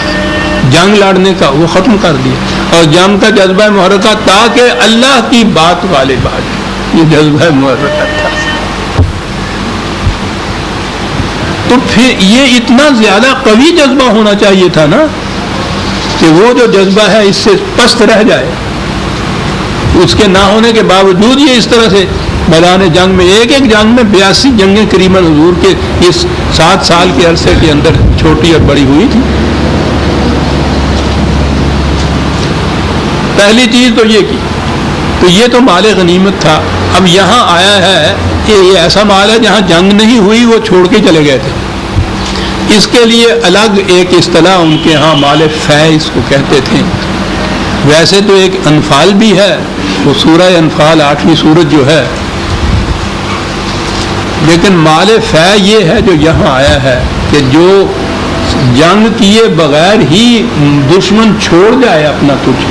جنگ لڑنے کا وہ ختم کر دیا، اور جنگ کا جذبہ محرکہ تاکہ اللہ کی بات غالب آ جائے، یہ جذبہ محرکہ تھا۔ تو پھر یہ اتنا زیادہ قوی جذبہ ہونا چاہیے تھا نا کہ وہ جو جذبہ ہے اس سے پست رہ جائے، اس کے نہ ہونے کے باوجود یہ اس طرح سے میدان جنگ میں ایک ایک جنگ میں 82 جنگیں قریباً حضور کے اس 7 سال کے عرصے کے اندر چھوٹی اور بڑی ہوئی تھی۔ پہلی چیز تو یہ کی، تو یہ تو مال غنیمت تھا۔ اب یہاں آیا ہے کہ یہ ایسا مال ہے جہاں جنگ نہیں ہوئی، وہ چھوڑ کے چلے گئے تھے، اس کے لیے الگ ایک اصطلاح ان کے ہاں مال فے اس کو کہتے تھے۔ ویسے تو ایک انفال بھی ہے، وہ سورہ انفال 8ویں سورت جو ہے، لیکن مال فے یہ ہے جو یہاں آیا ہے کہ جو جنگ کیے بغیر ہی دشمن چھوڑ جائے اپنا کچھ،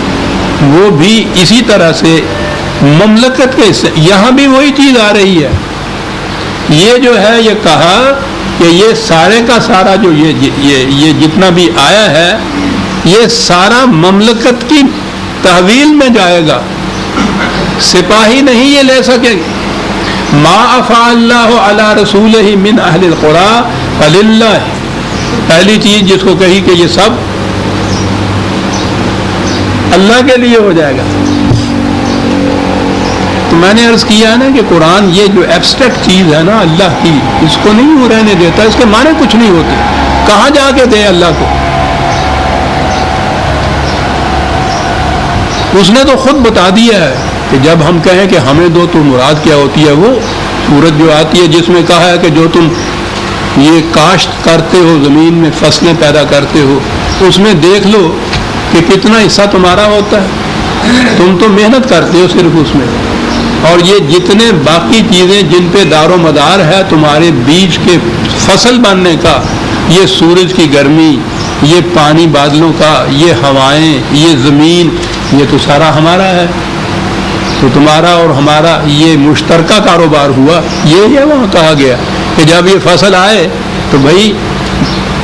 وہ بھی اسی طرح سے مملکت کے حصے۔ یہاں بھی وہی چیز آ رہی ہے، یہ جو ہے یہ کہا کہ یہ سارے کا سارا جو یہ جتنا بھی آیا ہے یہ سارا مملکت کی تحویل میں جائے گا، سپاہی نہیں یہ لے سکے۔ ما افاء اللہ علی رسولہ من اہل القری فللہ، پہلی چیز جس کو کہی کہ یہ سب اللہ کے لیے ہو جائے گا۔ تو میں نے عرض کیا نا کہ قرآن یہ جو ایبسٹریکٹ چیز ہے نا اللہ کی، اس کو نہیں وہ رہنے دیتا، اس کے معنی کچھ نہیں ہوتے، کہاں جا کے دے اللہ کو؟ اس نے تو خود بتا دیا ہے کہ جب ہم کہیں کہ ہمیں دو تو مراد کیا ہوتی ہے، وہ سورت جو آتی ہے جس میں کہا ہے کہ جو تم یہ کاشت کرتے ہو، زمین میں فصلیں پیدا کرتے ہو، اس میں دیکھ لو کہ کتنا حصہ تمہارا ہوتا ہے، تم تو محنت کرتے ہو صرف اس میں، اور یہ جتنے باقی چیزیں جن پہ دار و مدار ہے تمہارے بیج کے فصل بننے کا، یہ سورج کی گرمی، یہ پانی بادلوں کا، یہ ہوائیں، یہ زمین، یہ تو سارا ہمارا ہے۔ تو تمہارا اور ہمارا یہ مشترکہ کاروبار ہوا، یہ ہے وہاں کہا گیا کہ جب یہ فصل آئے تو بھائی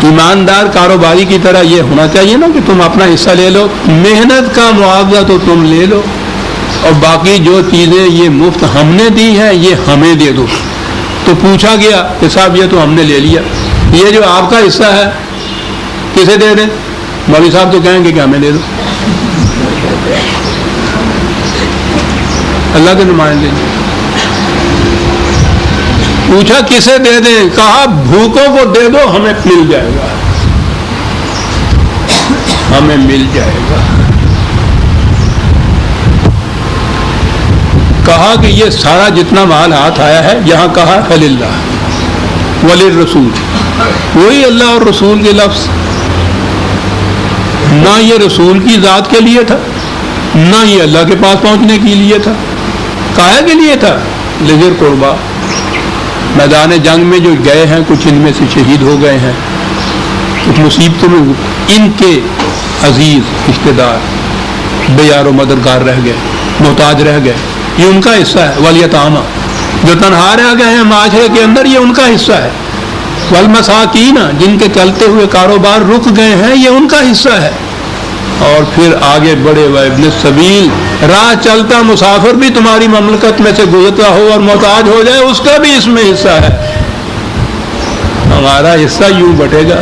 ایماندار کاروباری کی طرح یہ ہونا چاہیے نا کہ تم اپنا حصہ لے لو، محنت کا معاوضہ تو تم لے لو، اور باقی جو چیزیں یہ مفت ہم نے دی ہیں یہ ہمیں دے دو۔ تو پوچھا گیا کہ صاحب یہ تو ہم نے لے لیا، یہ جو آپ کا حصہ ہے کسے دے دیں؟ مولوی صاحب تو کہیں گے کہ ہمیں دے دو، اللہ کے نمائندے۔ پوچھا کسے دے دیں؟ کہا بھوکوں کو دے دو، ہمیں مل جائے گا، ہمیں مل جائے گا۔ کہا کہ یہ سارا جتنا مال ہاتھ آیا ہے، یہاں کہا فللہ وللرسول، وہی اللہ اور رسول کے لفظ، نہ یہ رسول کی ذات کے لیے تھا، نہ یہ اللہ کے پاس پہنچنے کے لیے تھا، کایا کے لیے تھا؟ لذی القربیٰ، میدان جنگ میں جو گئے ہیں کچھ ان میں سے شہید ہو گئے ہیں، کچھ مصیبتوں میں ان کے عزیز رشتے دار بے یار و مددگار رہ گئے، محتاج رہ گئے، یہ ان کا حصہ ہے۔ والیتامہ، جو تنہا رہ گئے ہیں معاشرے کے اندر، یہ ان کا حصہ ہے۔ والمساکین، جن کے چلتے ہوئے کاروبار رک گئے ہیں، یہ ان کا حصہ ہے. اور پھر آگے بڑھے وابن السبیل، راہ چلتا مسافر بھی تمہاری مملکت میں سے گزرتا ہو اور محتاج ہو جائے، اس کا بھی اس میں حصہ ہے. ہمارا حصہ یوں بٹے گا،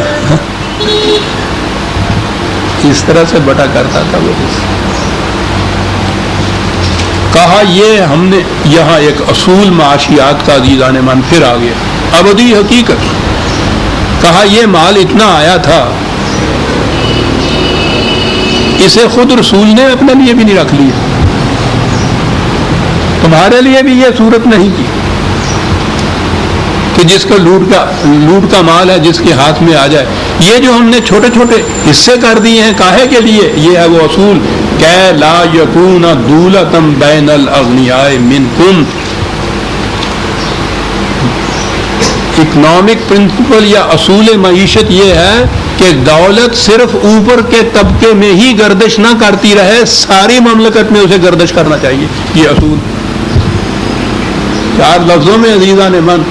اس طرح سے بٹا کرتا تھا وہ حصہ. کہا یہ ہم نے یہاں ایک اصول معاشیات کا عزیزان من پھر آ گیا، ابدی حقیقت. کہا یہ مال اتنا آیا تھا، اسے خود رسول نے اپنے لیے بھی نہیں رکھ لیا، تمہارے لیے بھی یہ صورت نہیں کی کہ جس کا لوٹ کا مال ہے جس کے ہاتھ میں آ جائے. یہ جو ہم نے چھوٹے چھوٹے حصے کر دیے ہیں، کاہے کے لیے؟ یہ ہے وہ اصول کہ لا یکون دولۃ بین الاغنیاء منکم. اکنامک پرنسپل یا اصول معیشت یہ ہے کہ دولت صرف اوپر کے طبقے میں ہی گردش نہ کرتی رہے، ساری مملکت میں اسے گردش کرنا چاہیے. یہ اصول 4 لفظوں میں عزیزان من.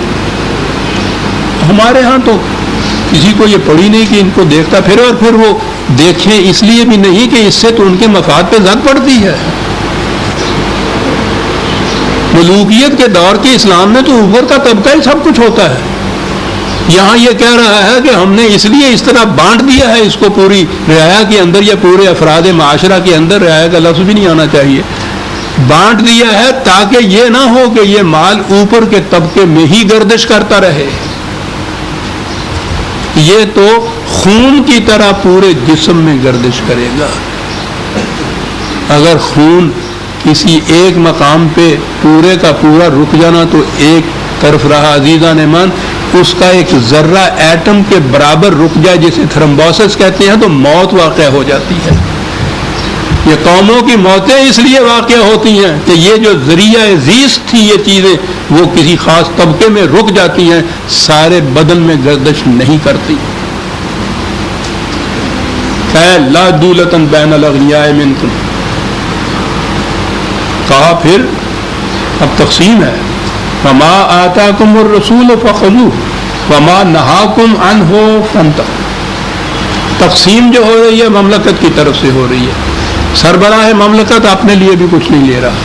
ہمارے ہاں تو کسی کو یہ پڑھی نہیں کہ ان کو دیکھتا پھر، اور پھر وہ دیکھیں اس لیے بھی نہیں کہ اس سے تو ان کے مفاد پہ زد پڑتی ہے. ملوکیت کے دور کے اسلام میں تو اوپر کا طبقہ ہی سب کچھ ہوتا ہے. یہاں یہ کہہ رہا ہے کہ ہم نے اس لیے اس طرح بانٹ دیا ہے اس کو پوری رعایا کے اندر یا پورے افراد معاشرہ کے اندر، رعایا کا لفظ بھی نہیں آنا چاہیے، بانٹ دیا ہے تاکہ یہ نہ ہو کہ یہ مال اوپر کے طبقے میں ہی گردش کرتا رہے. یہ تو خون کی طرح پورے جسم میں گردش کرے گا. اگر خون کسی ایک مقام پہ پورے کا پورا رک جانا تو ایک طرف رہا عزیزان من، اس کا ایک ذرہ ایٹم کے برابر رک جائے جسے تھرمبوسس کہتے ہیں تو موت واقع ہو جاتی ہے. یہ قوموں کی موتیں اس لیے واقع ہوتی ہیں کہ یہ جو ذریعہ زیست تھی یہ چیزیں وہ کسی خاص طبقے میں رک جاتی ہیں، سارے بدن میں گردش نہیں کرتی. لا دولۃ بین الاغنیاء منکم. کہا پھر اب تقسیم ہے، وما آتاکم الرسول فخذوہ وما نہاکم عنہ فانتہوا. تقسیم جو ہو رہی ہے مملکت کی طرف سے ہو رہی ہے. سربراہ مملکت اپنے لیے بھی کچھ نہیں لے رہا،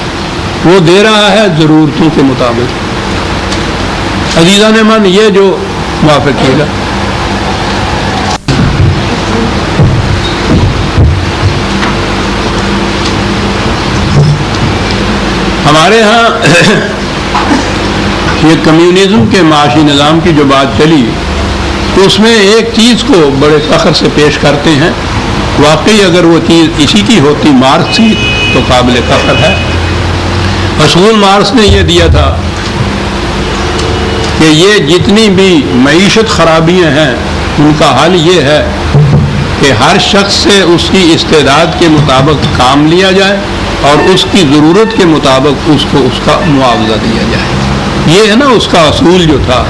وہ دے رہا ہے ضرورتوں کے مطابق. عزیزان من یہ جو موافق کیے گا. ہمارے ہاں یہ کمیونزم کے معاشی نظام کی جو بات چلی تو اس میں ایک چیز کو بڑے فخر سے پیش کرتے ہیں. واقعی اگر وہ چیز اسی کی ہوتی مارکس کی تو قابل فخر ہے. اصول مارکس نے یہ دیا تھا کہ یہ جتنی بھی معیشت خرابیاں ہیں ان کا حل یہ ہے کہ ہر شخص سے اس کی استعداد کے مطابق کام لیا جائے اور اس کی ضرورت کے مطابق اس کو اس کا معاوضہ دیا جائے. یہ ہے نا اس کا اصول جو تھا.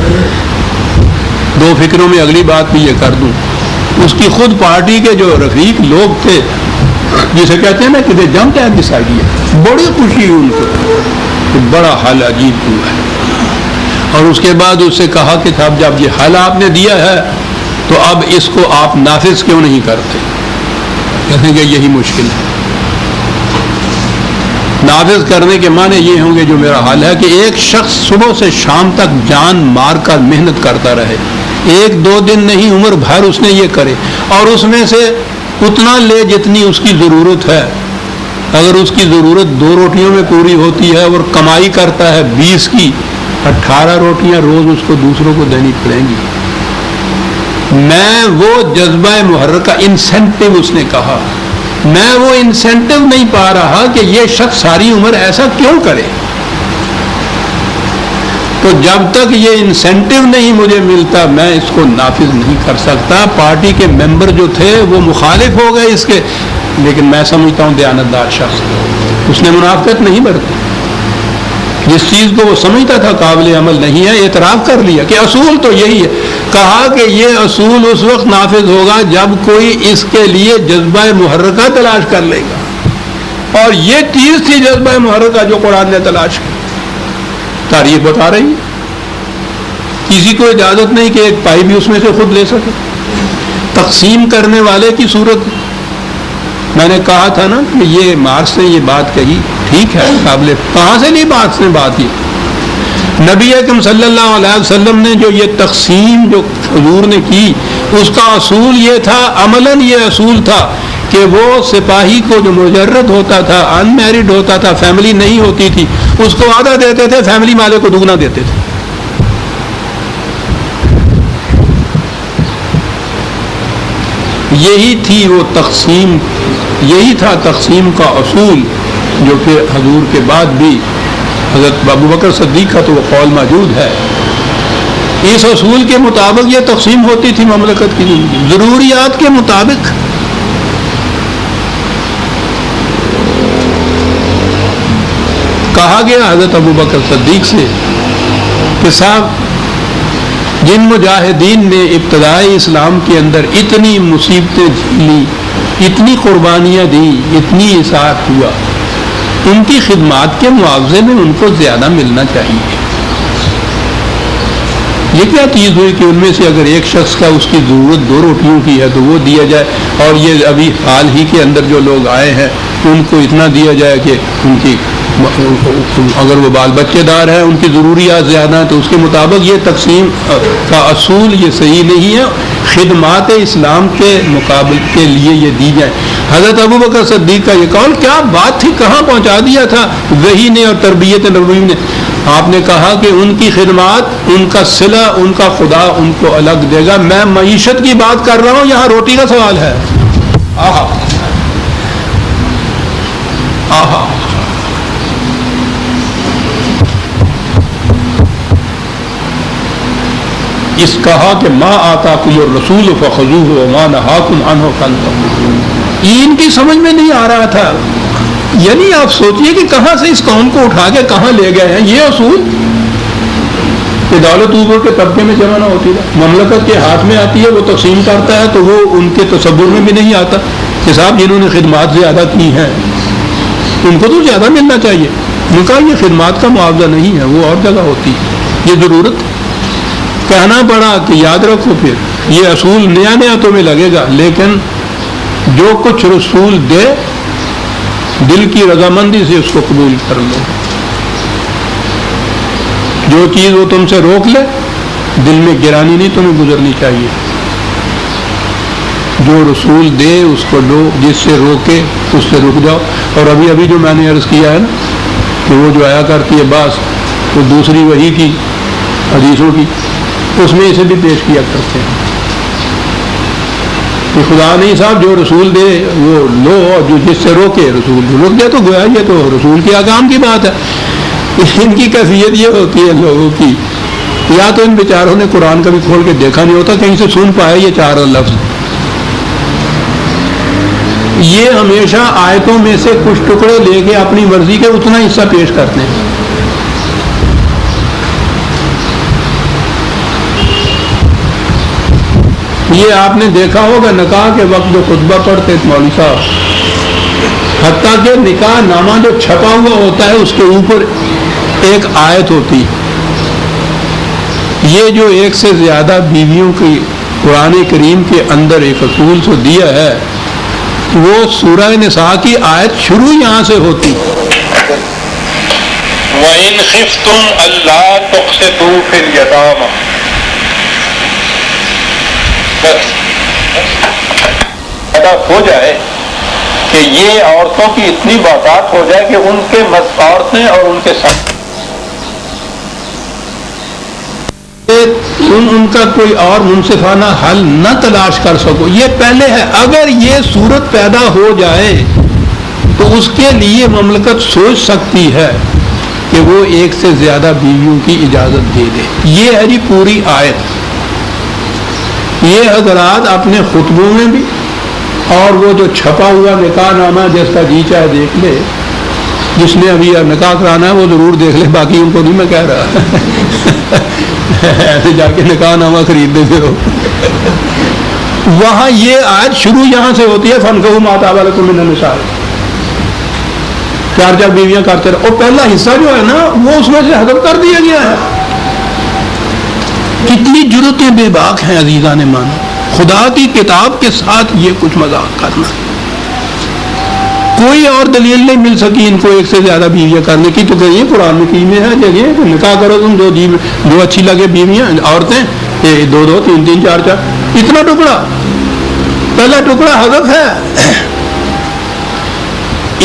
2 فکروں میں اگلی بات بھی یہ کر دوں، اس کی خود پارٹی کے جو رفیق لوگ تھے جسے کہتے ہیں نا کہ دے جمپ ایٹ دس آئیڈیا، بڑی خوشی ان کو کہ بڑا حل عجیب ہوا ہے. اور اس کے بعد اس سے کہا کہ صاحب جب یہ حل آپ نے دیا ہے تو اب اس کو آپ نافذ کیوں نہیں کرتے؟ کہتے ہیں کہ یہی مشکل ہے. نافذ کرنے کے معنی یہ ہوں گے جو میرا حال ہے کہ ایک شخص صبح سے شام تک جان مار کر محنت کرتا رہے، 1-2 دن نہیں عمر بھر اس نے یہ کرے، اور اس میں سے اتنا لے جتنی اس کی ضرورت ہے. اگر اس کی ضرورت 2 روٹیوں میں پوری ہوتی ہے اور کمائی کرتا ہے 20 کی، 18 روٹیاں روز اس کو دوسروں کو دینی پڑیں گی. میں وہ جذبہ محرکہ انسینٹیو اس نے کہا، میں وہ انسینٹیو نہیں پا رہا کہ یہ شخص ساری عمر ایسا کیوں کرے. تو جب تک یہ انسینٹیو نہیں مجھے ملتا میں اس کو نافذ نہیں کر سکتا. پارٹی کے ممبر جو تھے وہ مخالف ہو گئے اس کے، لیکن میں سمجھتا ہوں دیانتدار شخص اس نے منافقت نہیں برتی. جس چیز کو وہ سمجھتا تھا قابل عمل نہیں ہے اعتراف کر لیا کہ اصول تو یہی ہے. کہا کہ یہ اصول اس وقت نافذ ہوگا جب کوئی اس کے لیے جذبہ محرکہ تلاش کر لے گا، اور یہ چیز تھی جذبہ محرکہ جو قرآن نے تلاش کی. تاریخ بتا رہی ہے کسی کو اجازت نہیں کہ ایک پائی بھی اس میں سے خود لے سکے. تقسیم کرنے والے کی صورت. میں نے کہا تھا نا کہ یہ مارکس نے یہ بات کہی ٹھیک ہے, قابل کہاں سے نہیں مارکس نے بات کی. نبی اکرم صلی اللہ علیہ وسلم نے جو یہ تقسیم جو حضور نے کی, اس کا اصول یہ تھا, عملاً یہ اصول تھا کہ وہ سپاہی کو جو مجرد ہوتا تھا, ان میرڈ ہوتا تھا, فیملی نہیں ہوتی تھی, اس کو آدھا دیتے تھے, فیملی والے کو دگنا دیتے تھے. یہی تھی وہ تقسیم, یہی تھا تقسیم کا اصول, جو کہ حضور کے بعد بھی حضرت ابو بکر صدیق کا تو وہ قول موجود ہے. اس اصول کے مطابق یہ تقسیم ہوتی تھی مملکت کی, ضروریات کے مطابق. کہا گیا حضرت ابو بکر صدیق سے کہ صاحب, جن مجاہدین نے ابتدائی اسلام کے اندر اتنی مصیبتیں جھیلی, اتنی قربانیاں دی, اتنی اثار ہوا, ان کی خدمات کے معاوضے میں ان کو زیادہ ملنا چاہیے. یہ کیا چیز ہوئی کہ ان میں سے اگر ایک شخص کا اس کی ضرورت 2 روٹیوں کی ہے تو وہ دیا جائے, اور یہ ابھی حال ہی کے اندر جو لوگ آئے ہیں ان کو اتنا دیا جائے کہ ان کی اگر وہ بال بچے دار ہیں, ان کی ضروریات زیادہ ہیں, تو اس کے مطابق یہ تقسیم کا اصول یہ صحیح نہیں ہے. خدمات اسلام کے مقابل کے لیے یہ دی جائیں. حضرت ابو بکر صدیق کا یہ قول کیا بات تھی, کہاں پہنچا دیا تھا وحی نے اور تربیت نبوی نے. آپ نے کہا کہ ان کی خدمات, ان کا صلہ, ان کا خدا ان کو الگ دے گا. میں معیشت کی بات کر رہا ہوں, یہاں روٹی کا سوال ہے. آہا آہا, اس کہا کہ ما آتاکم الرسول فخذوہ وما نہاکم عنہ فانتہوا. ان کی سمجھ میں نہیں آ رہا تھا. یعنی آپ سوچئے کہ کہاں سے اس قوم کو اٹھا کے کہاں لے گئے ہیں. یہ اصول کہ دولت اوپر کے طبقے میں جمع نہ ہوتی ہے, مملکت کے ہاتھ میں آتی ہے, وہ تقسیم کرتا ہے, تو وہ ان کے تصور میں بھی نہیں آتا کہ صاحب جنہوں نے خدمات زیادہ کی ہیں ان کو تو زیادہ ملنا چاہیے. ان کا یہ خدمات کا معاوضہ نہیں ہے, وہ اور جگہ ہوتی ہے. یہ ضرورت کہنا پڑا کہ یاد رکھو, پھر یہ اصول نیا نیا تمہیں لگے گا, لیکن جو کچھ رسول دے دل کی رضامندی سے اس کو قبول کر لو. جو چیز وہ تم سے روک لے دل میں گرانی نہیں تمہیں گزرنی چاہیے. جو رسول دے اس کو لو, جس سے روکے اس سے رک جاؤ. اور ابھی ابھی جو میں نے عرض کیا ہے نا کہ وہ جو آیا کرتی ہے بعض, وہ دوسری وحی کی حدیثوں کی, اس میں اسے بھی پیش کیا کرتے ہیں کہ خدا نہیں صاحب جو رسول دے وہ لو, اور جو جس سے روکے رسول رک جائے. تو گویا یہ تو رسول کے احکام کی بات ہے. ان کی کیفیت یہ ہوتی ہے لوگوں کی, یا تو ان بیچاروں نے قرآن کبھی کھول کے دیکھا نہیں ہوتا, کہیں سے سن پائے یہ 4 لفظ. یہ ہمیشہ آیتوں میں سے کچھ ٹکڑے لے کے اپنی مرضی کے اتنا حصہ پیش کرتے ہیں. یہ آپ نے دیکھا ہوگا نکاح کے وقت جو خطبہ پڑھتے مولوی صاحب, حتیٰ کہ نکاح نامہ جو چھپا ہوا ہوتا ہے اس کے اوپر ایک آیت ہوتی. یہ جو ایک سے زیادہ بیویوں کی قرآن کریم کے اندر ایک اصول سے دیا ہے, وہ سورہ نساء کی آیت شروع یہاں سے ہوتی. وَإِنْ خِفْتُمْ أَلَّا تُقْسِطُوا فِي الْيَتَامَى, ایسا ہو جائے کہ یہ عورتوں کی اتنی باتات ہو جائے کہ ان کے عورتیں اور ان کے ساتھ ان کا کوئی اور منصفانہ حل نہ تلاش کر سکو. یہ پہلے ہے. اگر یہ صورت پیدا ہو جائے تو اس کے لیے مملکت سوچ سکتی ہے کہ وہ ایک سے زیادہ بیویوں کی اجازت دے دے. یہ ہے جی پوری آیت. یہ حضرات اپنے خطبوں میں بھی, اور وہ جو چھپا ہوا نکاح نامہ جس کا جی چاہے دیکھ لے, جس نے ابھی نکاح کرانا ہے وہ ضرور دیکھ لے, باقی ان کو نہیں میں کہہ رہا ایسے جا کے نکاح نامہ خریدنے پھرو. وہاں یہ آیت شروع یہاں سے ہوتی ہے, فَانكِحُوا مَا طَابَ لَكُم مِّنَ النِّسَاءِ, 4 بیویاں کرتے رہو. اور پہلا حصہ جو ہے نا وہ اس میں سے حذف کر دیا گیا ہے. کتنی جرتیں بے باک ہیں عزیزان مان، خدا کی کتاب کے ساتھ یہ کچھ مذاق کرنا. کوئی اور دلیل نہیں مل سکی ان کو ایک سے زیادہ بیویاں کرنے کی. تو کہیے قرآن میں قیمیں ہیں جگہ تو نکاح کرو تم جو اچھی لگے بیویاں عورتیں، یہ 2 2 3 3 4 4 اتنا ٹکڑا، پہلا ٹکڑا حذف ہے.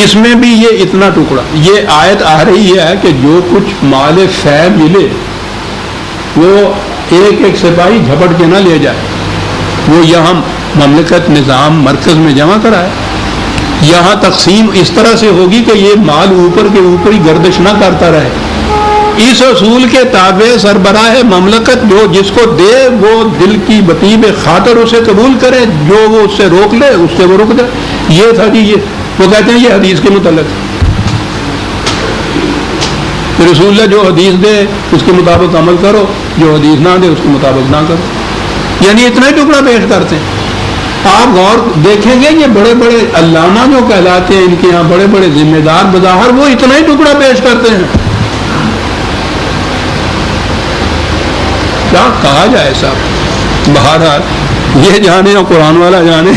اس میں بھی یہ اتنا ٹکڑا. یہ آیت آ رہی ہے کہ جو کچھ مال فے ملے وہ ایک ایک سپاہی جھپٹ کے نہ لے جائے، وہ یہاں مملکت نظام مرکز میں جمع کرائے. یہاں تقسیم اس طرح سے ہوگی کہ یہ مال اوپر کے اوپر ہی گردش نہ کرتا رہے. اس اصول کے تابع سربراہ مملکت جو جس کو دے وہ دل کی بطیب خاطر اسے قبول کرے، جو وہ اس سے روک لے اس سے وہ رک جائے. یہ تھا جی. یہ وہ کہتے ہیں یہ حدیث کے متعلق رسول اللہ جو حدیث دے اس کے مطابق عمل کرو، جو حدیث نہ دے اس کے مطابق نہ کرو. یعنی اتنا ہی ٹکڑا پیش کرتے ہیں. آپ غور دیکھیں گے یہ بڑے بڑے علامہ جو کہلاتے ہیں ان کے یہاں بڑے بڑے ذمہ دار بظاہر وہ اتنا ہی ٹکڑا پیش کرتے ہیں. کیا کہا جائے صاحب؟ بہرحال یہ جانے اور قرآن والا جانے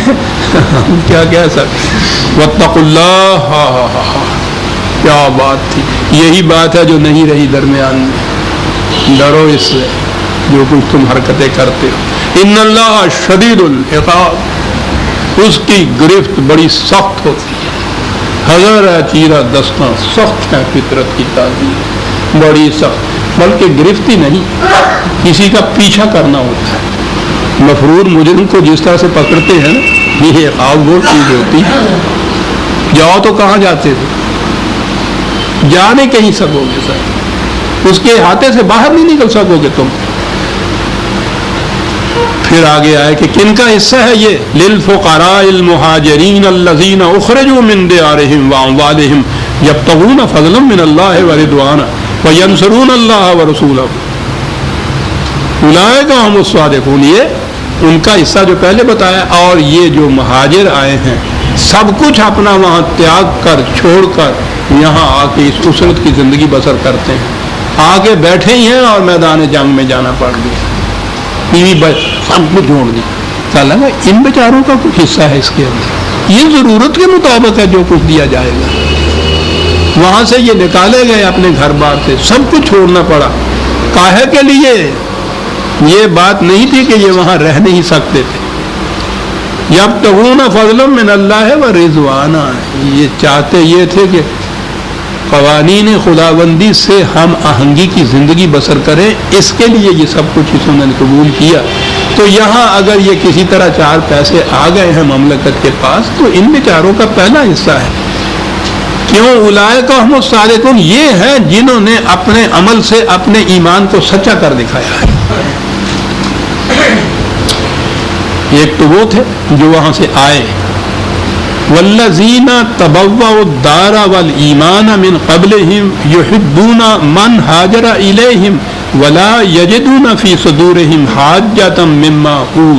کیا کہہ سکتے. واتقوا اللہ، کیا بات تھی. یہی بات ہے جو نہیں رہی درمیان میں. ڈرو اس سے جو کچھ تم حرکتیں کرتے ہو. ان اللہ شدید العقاب، اس کی گرفت بڑی سخت ہوتی ہے. حذر ہے چیرہ دستاں، سخت ہے فطرت کی تعبیر، بڑی سخت. بلکہ گرفت ہی نہیں، کسی کا پیچھا کرنا ہوتا ہے. مفرور مجرم کو جس طرح سے پکڑتے ہیں نا، یہ عقاب وہ چیز ہوتی ہے. جاؤ تو کہاں جاتے تھے؟ جا نہیں کہیں سکو گے سر، اس کے ہاتھے سے باہر نہیں نکل سکو گے تم. پھر آگے آئے کہ کن کا حصہ ہے یہ؟ للفقراء المہاجرین الذین اخرجوا من دیارہم واموالہم یبتغون فضلا من اللہ ورضوانا وینصرون اللہ ورسولہ اولئک هم الصادقون. یہ ان کا حصہ جو پہلے بتایا. اور یہ جو مہاجر آئے ہیں سب کچھ اپنا وہاں تیاگ کر چھوڑ کر یہاں آ کے اس اسرت کی زندگی بسر کرتے ہیں. آ کے بیٹھے ہی ہیں اور میدان جنگ میں جانا پڑ گیا، سب کچھ چھوڑ دیا. لگا ان بیچاروں کا کچھ حصہ ہے اس کے اندر. یہ ضرورت کے مطابق ہے جو کچھ دیا جائے گا. وہاں سے یہ نکالے گئے اپنے گھر بار سے، سب کچھ چھوڑنا پڑا. کاہے کے لیے؟ یہ بات نہیں تھی کہ یہ وہاں رہ نہیں سکتے تھے. یبتغون فضلا من اللہ ورضوانا، یہ چاہتے یہ تھے کہ قوانین خداوندی سے ہم آہنگی کی زندگی بسر کریں. اس کے لیے یہ سب کچھ اس نے قبول کیا. تو یہاں اگر یہ کسی طرح 4 پیسے آ گئے ہیں مملکت کے پاس تو ان بیچاروں کا پہلا حصہ ہے. کیوں؟ اولئک هم الصادقون، یہ ہیں جنہوں نے اپنے عمل سے اپنے ایمان کو سچا کر دکھایا ہے. ایک تو وہ تھے جو وہاں سے آئے. والذین تبوؤا الدار والایمان من قبلہم یحبون من ہاجر الیہم ولا یجدون فی صدورہم حاجۃ مما اوتوا.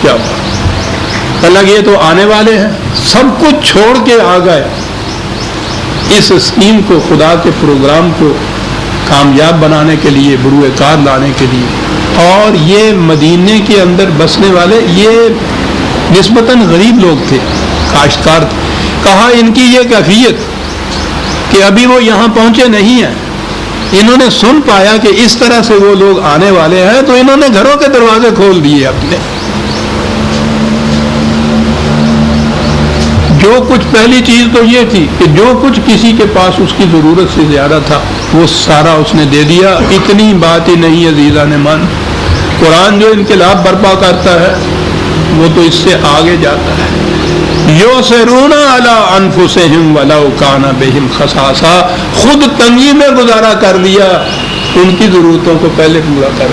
کیا بات! الگ یہ تو آنے والے ہیں، سب کچھ چھوڑ کے آ گئے اس اسکیم کو، خدا کے پروگرام کو کامیاب بنانے کے لیے، بروئے کار لانے کے لیے. اور یہ مدینے کے اندر بسنے والے یہ نسبتاً غریب لوگ تھے، کاشتکار تھے. کہا ان کی یہ کیفیت کہ ابھی وہ یہاں پہنچے نہیں ہیں. انہوں نے سن پایا کہ اس طرح سے وہ لوگ آنے والے ہیں تو انہوں نے گھروں کے دروازے کھول دیے اپنے. جو کچھ پہلی چیز تو یہ تھی کہ جو کچھ کسی کے پاس اس کی ضرورت سے زیادہ تھا وہ سارا اس نے دے دیا. اتنی بات ہی نہیں عزیزان من، قرآن جو انقلاب برپا کرتا ہے وہ تو اس سے آگے جاتا ہے. یؤثرون علی انفسہم ولو کان بہم خصاصہ، خود تنگی میں گزارا کر لیا، ان کی ضرورتوں کو پہلے پورا کر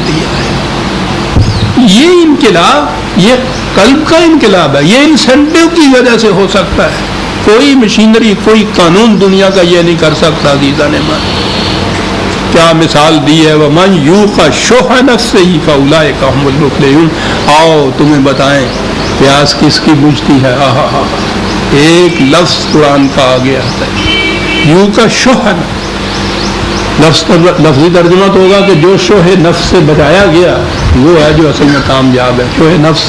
دیا ہے. یہ انقلاب یہ قلب کا انقلاب ہے. یہ انسینٹیو کی وجہ سے ہو سکتا ہے. کوئی مشینری، کوئی قانون دنیا کا یہ نہیں کر سکتا. عزیزان من، کیا مثال دی ہے، وَمَنْ يُوقَ شُحَّ نَفْسِهِ فَأُولَٰئِكَ هُمُ الْمُفْلِحُونَ. آؤ تمہیں بتائیں پیاس کس کی بجھتی ہے. ایک لفظ قرآن کا آگے آتا ہے، یوقَ شُحَّ. لفظی ترجمہ تو ہوگا کہ جو شوہ نفس سے بچایا گیا وہ ہے جو اصل میں کامیاب ہے. شوہ نفس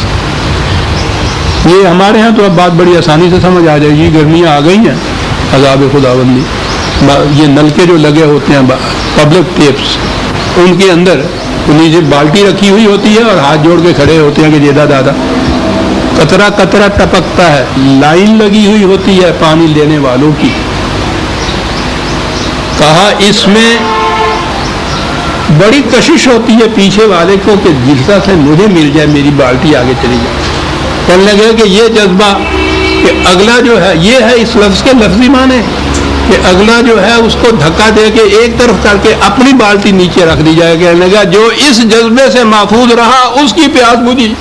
یہ ہمارے ہاں تو اب بات بڑی آسانی سے سمجھ آ جائے گی. گرمیاں آ گئی ہیں, عذاب خداوندی, یہ نلکے جو لگے ہوتے ہیں پبلک ٹیپس, ان کے اندر نیچے بالٹی رکھی ہوئی ہوتی ہے اور ہاتھ جوڑ کے کھڑے ہوتے ہیں کہ جیدہ دادا, قطرہ قطرہ ٹپکتا ہے, لائن لگی ہوئی ہوتی ہے پانی لینے والوں کی. کہا اس میں بڑی کشش ہوتی ہے پیچھے والے کو کہ جلسہ سے مجھے مل جائے, میری بالٹی آگے چلی جائے. کہنے لگے کہ یہ جذبہ کہ اگلا جو ہے, یہ ہے اس لفظ کے لفظی معنی کہ اگلا جو ہے اس کو دھکا دے کے ایک طرف کر کے اپنی بالٹی نیچے رکھ دی جائے. کہنے لگا جو اس جذبے سے محفوظ رہا اس کی پیاس بجھی.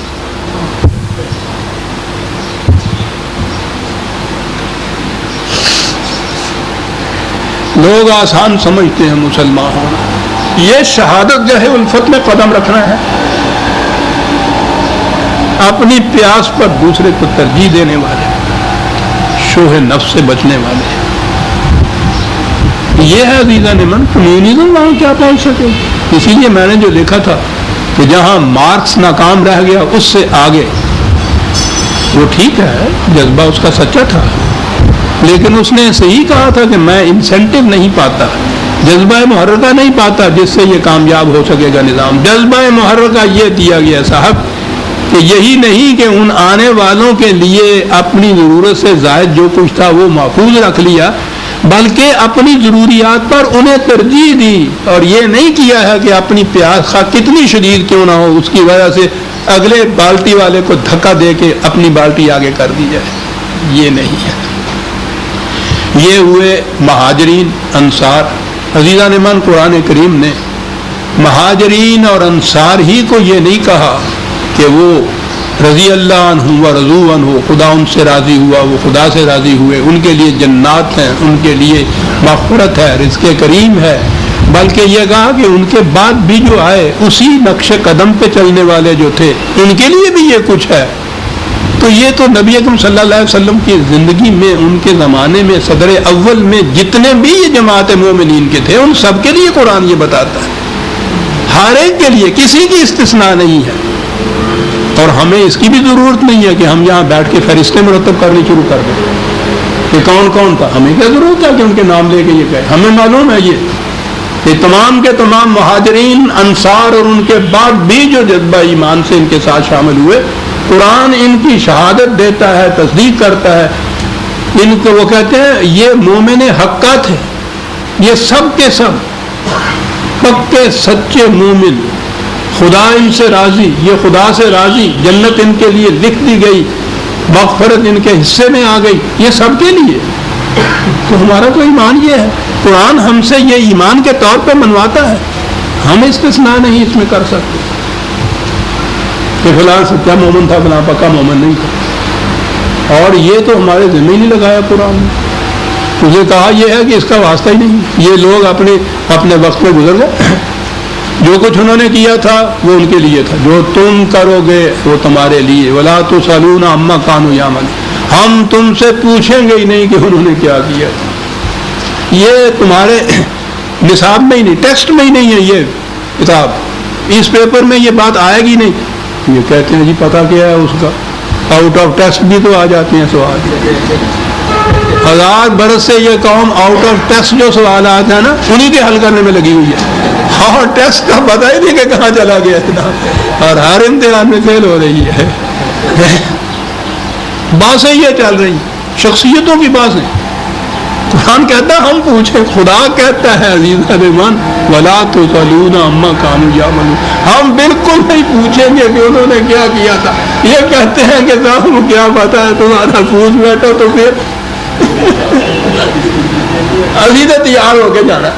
لوگ آسان سمجھتے ہیں مسلمان ہونا, یہ شہادت جو ہے الفت میں قدم رکھنا ہے, اپنی پیاس پر دوسرے کو ترجیح دینے والے, شوہ نفس سے بچنے والے. یہ ہے عزیزان من کمیونزم وہاں کیا پہنچ سکے. اسی لیے میں نے جو دیکھا تھا کہ جہاں مارکس ناکام رہ گیا اس سے آگے, وہ ٹھیک ہے جذبہ اس کا سچا تھا, لیکن اس نے صحیح کہا تھا کہ میں انسینٹیو نہیں پاتا, جذبہ محرکہ نہیں پاتا جس سے یہ کامیاب ہو سکے گا نظام. جذبہ محرکہ یہ دیا گیا صاحب کہ یہی نہیں کہ ان آنے والوں کے لیے اپنی ضرورت سے زائد جو کچھ تھا وہ محفوظ رکھ لیا, بلکہ اپنی ضروریات پر انہیں ترجیح دی, اور یہ نہیں کیا ہے کہ اپنی پیاس کتنی شدید کیوں نہ ہو اس کی وجہ سے اگلے بالٹی والے کو دھکا دے کے اپنی بالٹی آگے کر دی جائے. یہ نہیں ہے. یہ ہوئے مہاجرین انصار. عزیزان من قرآن کریم نے مہاجرین اور انصار ہی کو یہ نہیں کہا کہ وہ رضی اللہ عنہ و رضوا عنہ, خدا ان سے راضی ہوا, وہ خدا سے راضی ہوئے, ان کے لیے جنات ہیں, ان کے لیے مغفرت ہے, رزق کریم ہے, بلکہ یہ کہا کہ ان کے بعد بھی جو آئے اسی نقش قدم پہ چلنے والے جو تھے ان کے لیے بھی یہ کچھ ہے. تو یہ تو نبی اکرم صلی اللہ علیہ وسلم کی زندگی میں, ان کے زمانے میں, صدر اول میں جتنے بھی یہ جماعت مومنین کے تھے ان سب کے لیے قرآن یہ بتاتا ہے, ہر ایک کے لیے, کسی کی استثناء نہیں ہے. اور ہمیں اس کی بھی ضرورت نہیں ہے کہ ہم یہاں بیٹھ کے فہرستیں مرتب کرنی شروع کر دیں کہ کون کون تھا. ہمیں کیا ضرورت ہے کہ ان کے نام لے کے یہ کہے, ہمیں معلوم ہے یہ کہ تمام کے تمام مہاجرین انصار اور ان کے بعد بھی جو جذبہ ایمان سے ان کے ساتھ شامل ہوئے, قرآن ان کی شہادت دیتا ہے, تصدیق کرتا ہے. ان کو وہ کہتے ہیں یہ مومن حقہ تھے, یہ سب کے سب پکے سچے مومن, خدا ان سے راضی, یہ خدا سے راضی, جنت ان کے لیے لکھ دی گئی, مغفرت ان کے حصے میں آ گئی, یہ سب کے لیے. تو ہمارا تو ایمان یہ ہے, قرآن ہم سے یہ ایمان کے طور پہ منواتا ہے, ہم استثناء نہیں اس میں کر سکتے کہ فلاں سچا مومن تھا, فلاں پکا مومن نہیں تھا. اور یہ تو ہمارے ذمہ نہیں لگایا قرآن نے. مجھے کہا یہ ہے کہ اس کا واسطہ ہی نہیں, یہ لوگ اپنے وقت میں گزر گئے, جو کچھ انہوں نے کیا تھا وہ ان کے لیے تھا, جو تم کرو گے وہ تمہارے لیے. ولا تسألون عما كانوا يعملون, ہم تم سے پوچھیں گے ہی نہیں کہ انہوں نے کیا کیا. یہ تمہارے نصاب میں ہی نہیں, ٹیکسٹ میں ہی نہیں ہے یہ کتاب, اس پیپر میں یہ بات آئے گی نہیں. یہ کہتے ہیں جی پتہ کیا ہے اس کا, آؤٹ آف ٹیسٹ بھی تو آ جاتے ہیں سوال. 1000 برس سے یہ قوم آؤٹ آف ٹیسٹ جو سوالات ہیں نا انہی کے حل کرنے میں لگی ہوئی ہے, اور ٹیسٹ کا پتہ ہی نہیں کہ کہاں چلا گیا اتنا, اور ہر امتحان میں فیل ہو رہی ہے. باتیں یہ چل رہی, شخصیتوں کی باتیں. قرآن کہتا ہے ہم پوچھیں, خدا کہتا ہے عزیز رحمان ولا تسألون عما كانوا يعملون, ہم بالکل نہیں پوچھیں گے کہ انہوں نے کیا کیا تھا. یہ کہتے ہیں کہ صاحب کیا پتا ہے, تمہارا پوچھ بیٹھو تو پھر ابھی تو تیار ہو کے جانا.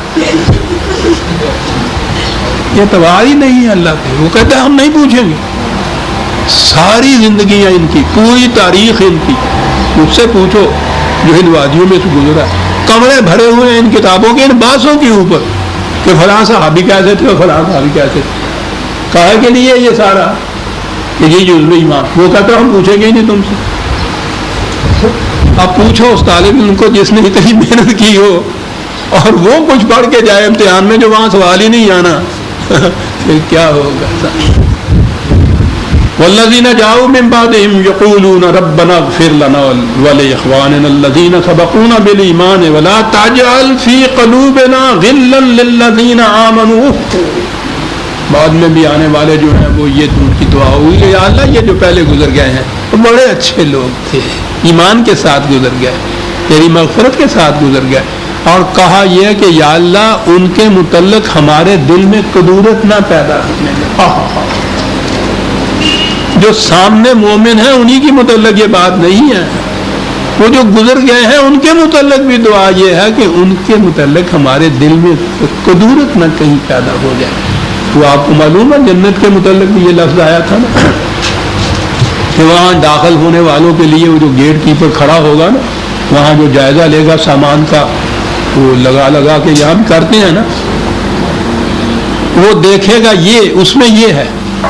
یہ توار ہی نہیں ہے اللہ کی. وہ کہتے ہیں ہم نہیں پوچھیں گے. ساری زندگیاں ان کی, پوری تاریخ ان کی مجھ سے پوچھو جو ان وادیوں میں سے گزرا, کمرے بھرے ہوئے ان کتابوں کے, ان باتوں کے اوپر کہ فلاں صحابی کیسے تھے اور فلاں صحابی کیسے تھے. کہا کے لیے یہ سارا کہ یہ جزو ایمان. وہ کہتا ہم پوچھیں گے ہی نہیں تم سے. اب پوچھو اس طالب علم کو جس نے اتنی محنت کی ہو اور وہ کچھ پڑھ کے جائے امتحان میں جو وہاں سوال ہی نہیں آنا پھر کیا ہوگا؟ والذین جاؤوا من بعدهم یقولون ربنا اغفر لنا ولاخواننا الذین سبقونا بالایمان ولا تجعل فی قلوبنا غلا للذین آمنوا. بعد میں بھی آنے والے جو ہیں وہ یہ ان کی دعا ہوئی کہ یا اللہ یہ جو پہلے گزر گئے ہیں وہ بڑے اچھے لوگ تھے، ایمان کے ساتھ گزر گئے، تیری مغفرت کے ساتھ گزر گئے. اور کہا یہ کہ یا اللہ ان کے متعلق ہمارے دل میں کدورت نہ پیدا ہونے دے. جو سامنے مومن ہیں انہی کی متعلق یہ بات نہیں ہے، وہ جو گزر گئے ہیں ان کے متعلق بھی دعا یہ ہے کہ ان کے متعلق ہمارے دل میں کدورت نہ کہیں پیدا ہو جائے. تو آپ کو معلوم ہے جنت کے متعلق بھی یہ لفظ آیا تھا نا کہ وہاں داخل ہونے والوں کے لیے وہ جو گیٹ کیپر کھڑا ہوگا نا، وہاں جو جائزہ لے گا سامان کا، وہ لگا کے یہاں بھی کرتے ہیں نا، وہ دیکھے گا یہ اس میں یہ ہے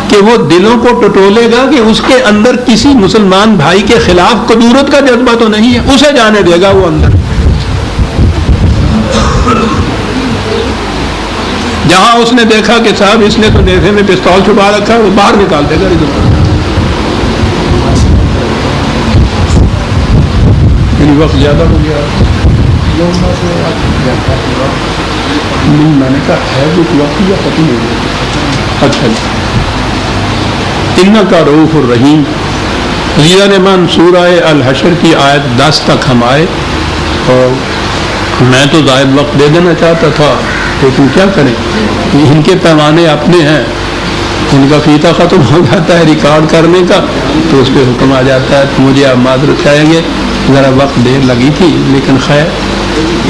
کہ وہ دلوں کو ٹٹولے گا کہ اس کے اندر کسی مسلمان بھائی کے خلاف کدورت کا جذبہ تو نہیں ہے، اسے جانے دے گا وہ اندر. جہاں اس نے دیکھا کہ صاحب اس نے تو نیزے میں پستول چھپا رکھا ہے، وہ باہر نکال دے گا. یعنی وقت زیادہ ہو گیا. نہیں میں نے کہا ہے کچھ وقت یا ختم ہو گیا. اچھا انکا رؤوف الرحیم. غیرِ من سورہ الحشر کی آیت 10 تک ہم آئے اور میں تو زائد وقت دے دینا چاہتا تھا لیکن کیا کریں، ان کے پیمانے اپنے ہیں، ان کا فیتہ ختم ہو جاتا ہے ریکارڈ کرنے کا تو اس پہ حکم آ جاتا ہے. تو مجھے آپ معذرت چاہیں گے، ذرا وقت دیر لگی تھی لیکن خیر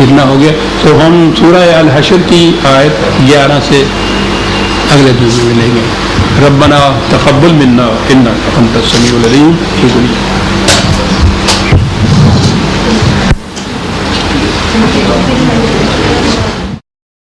اتنا ہو گیا. تو ہم سورہ الحشر کی آیت 11 سے اگلے دن میں ملیں گے. ربنا تقبل منا انک انت السمیع العلیم. شکریہ.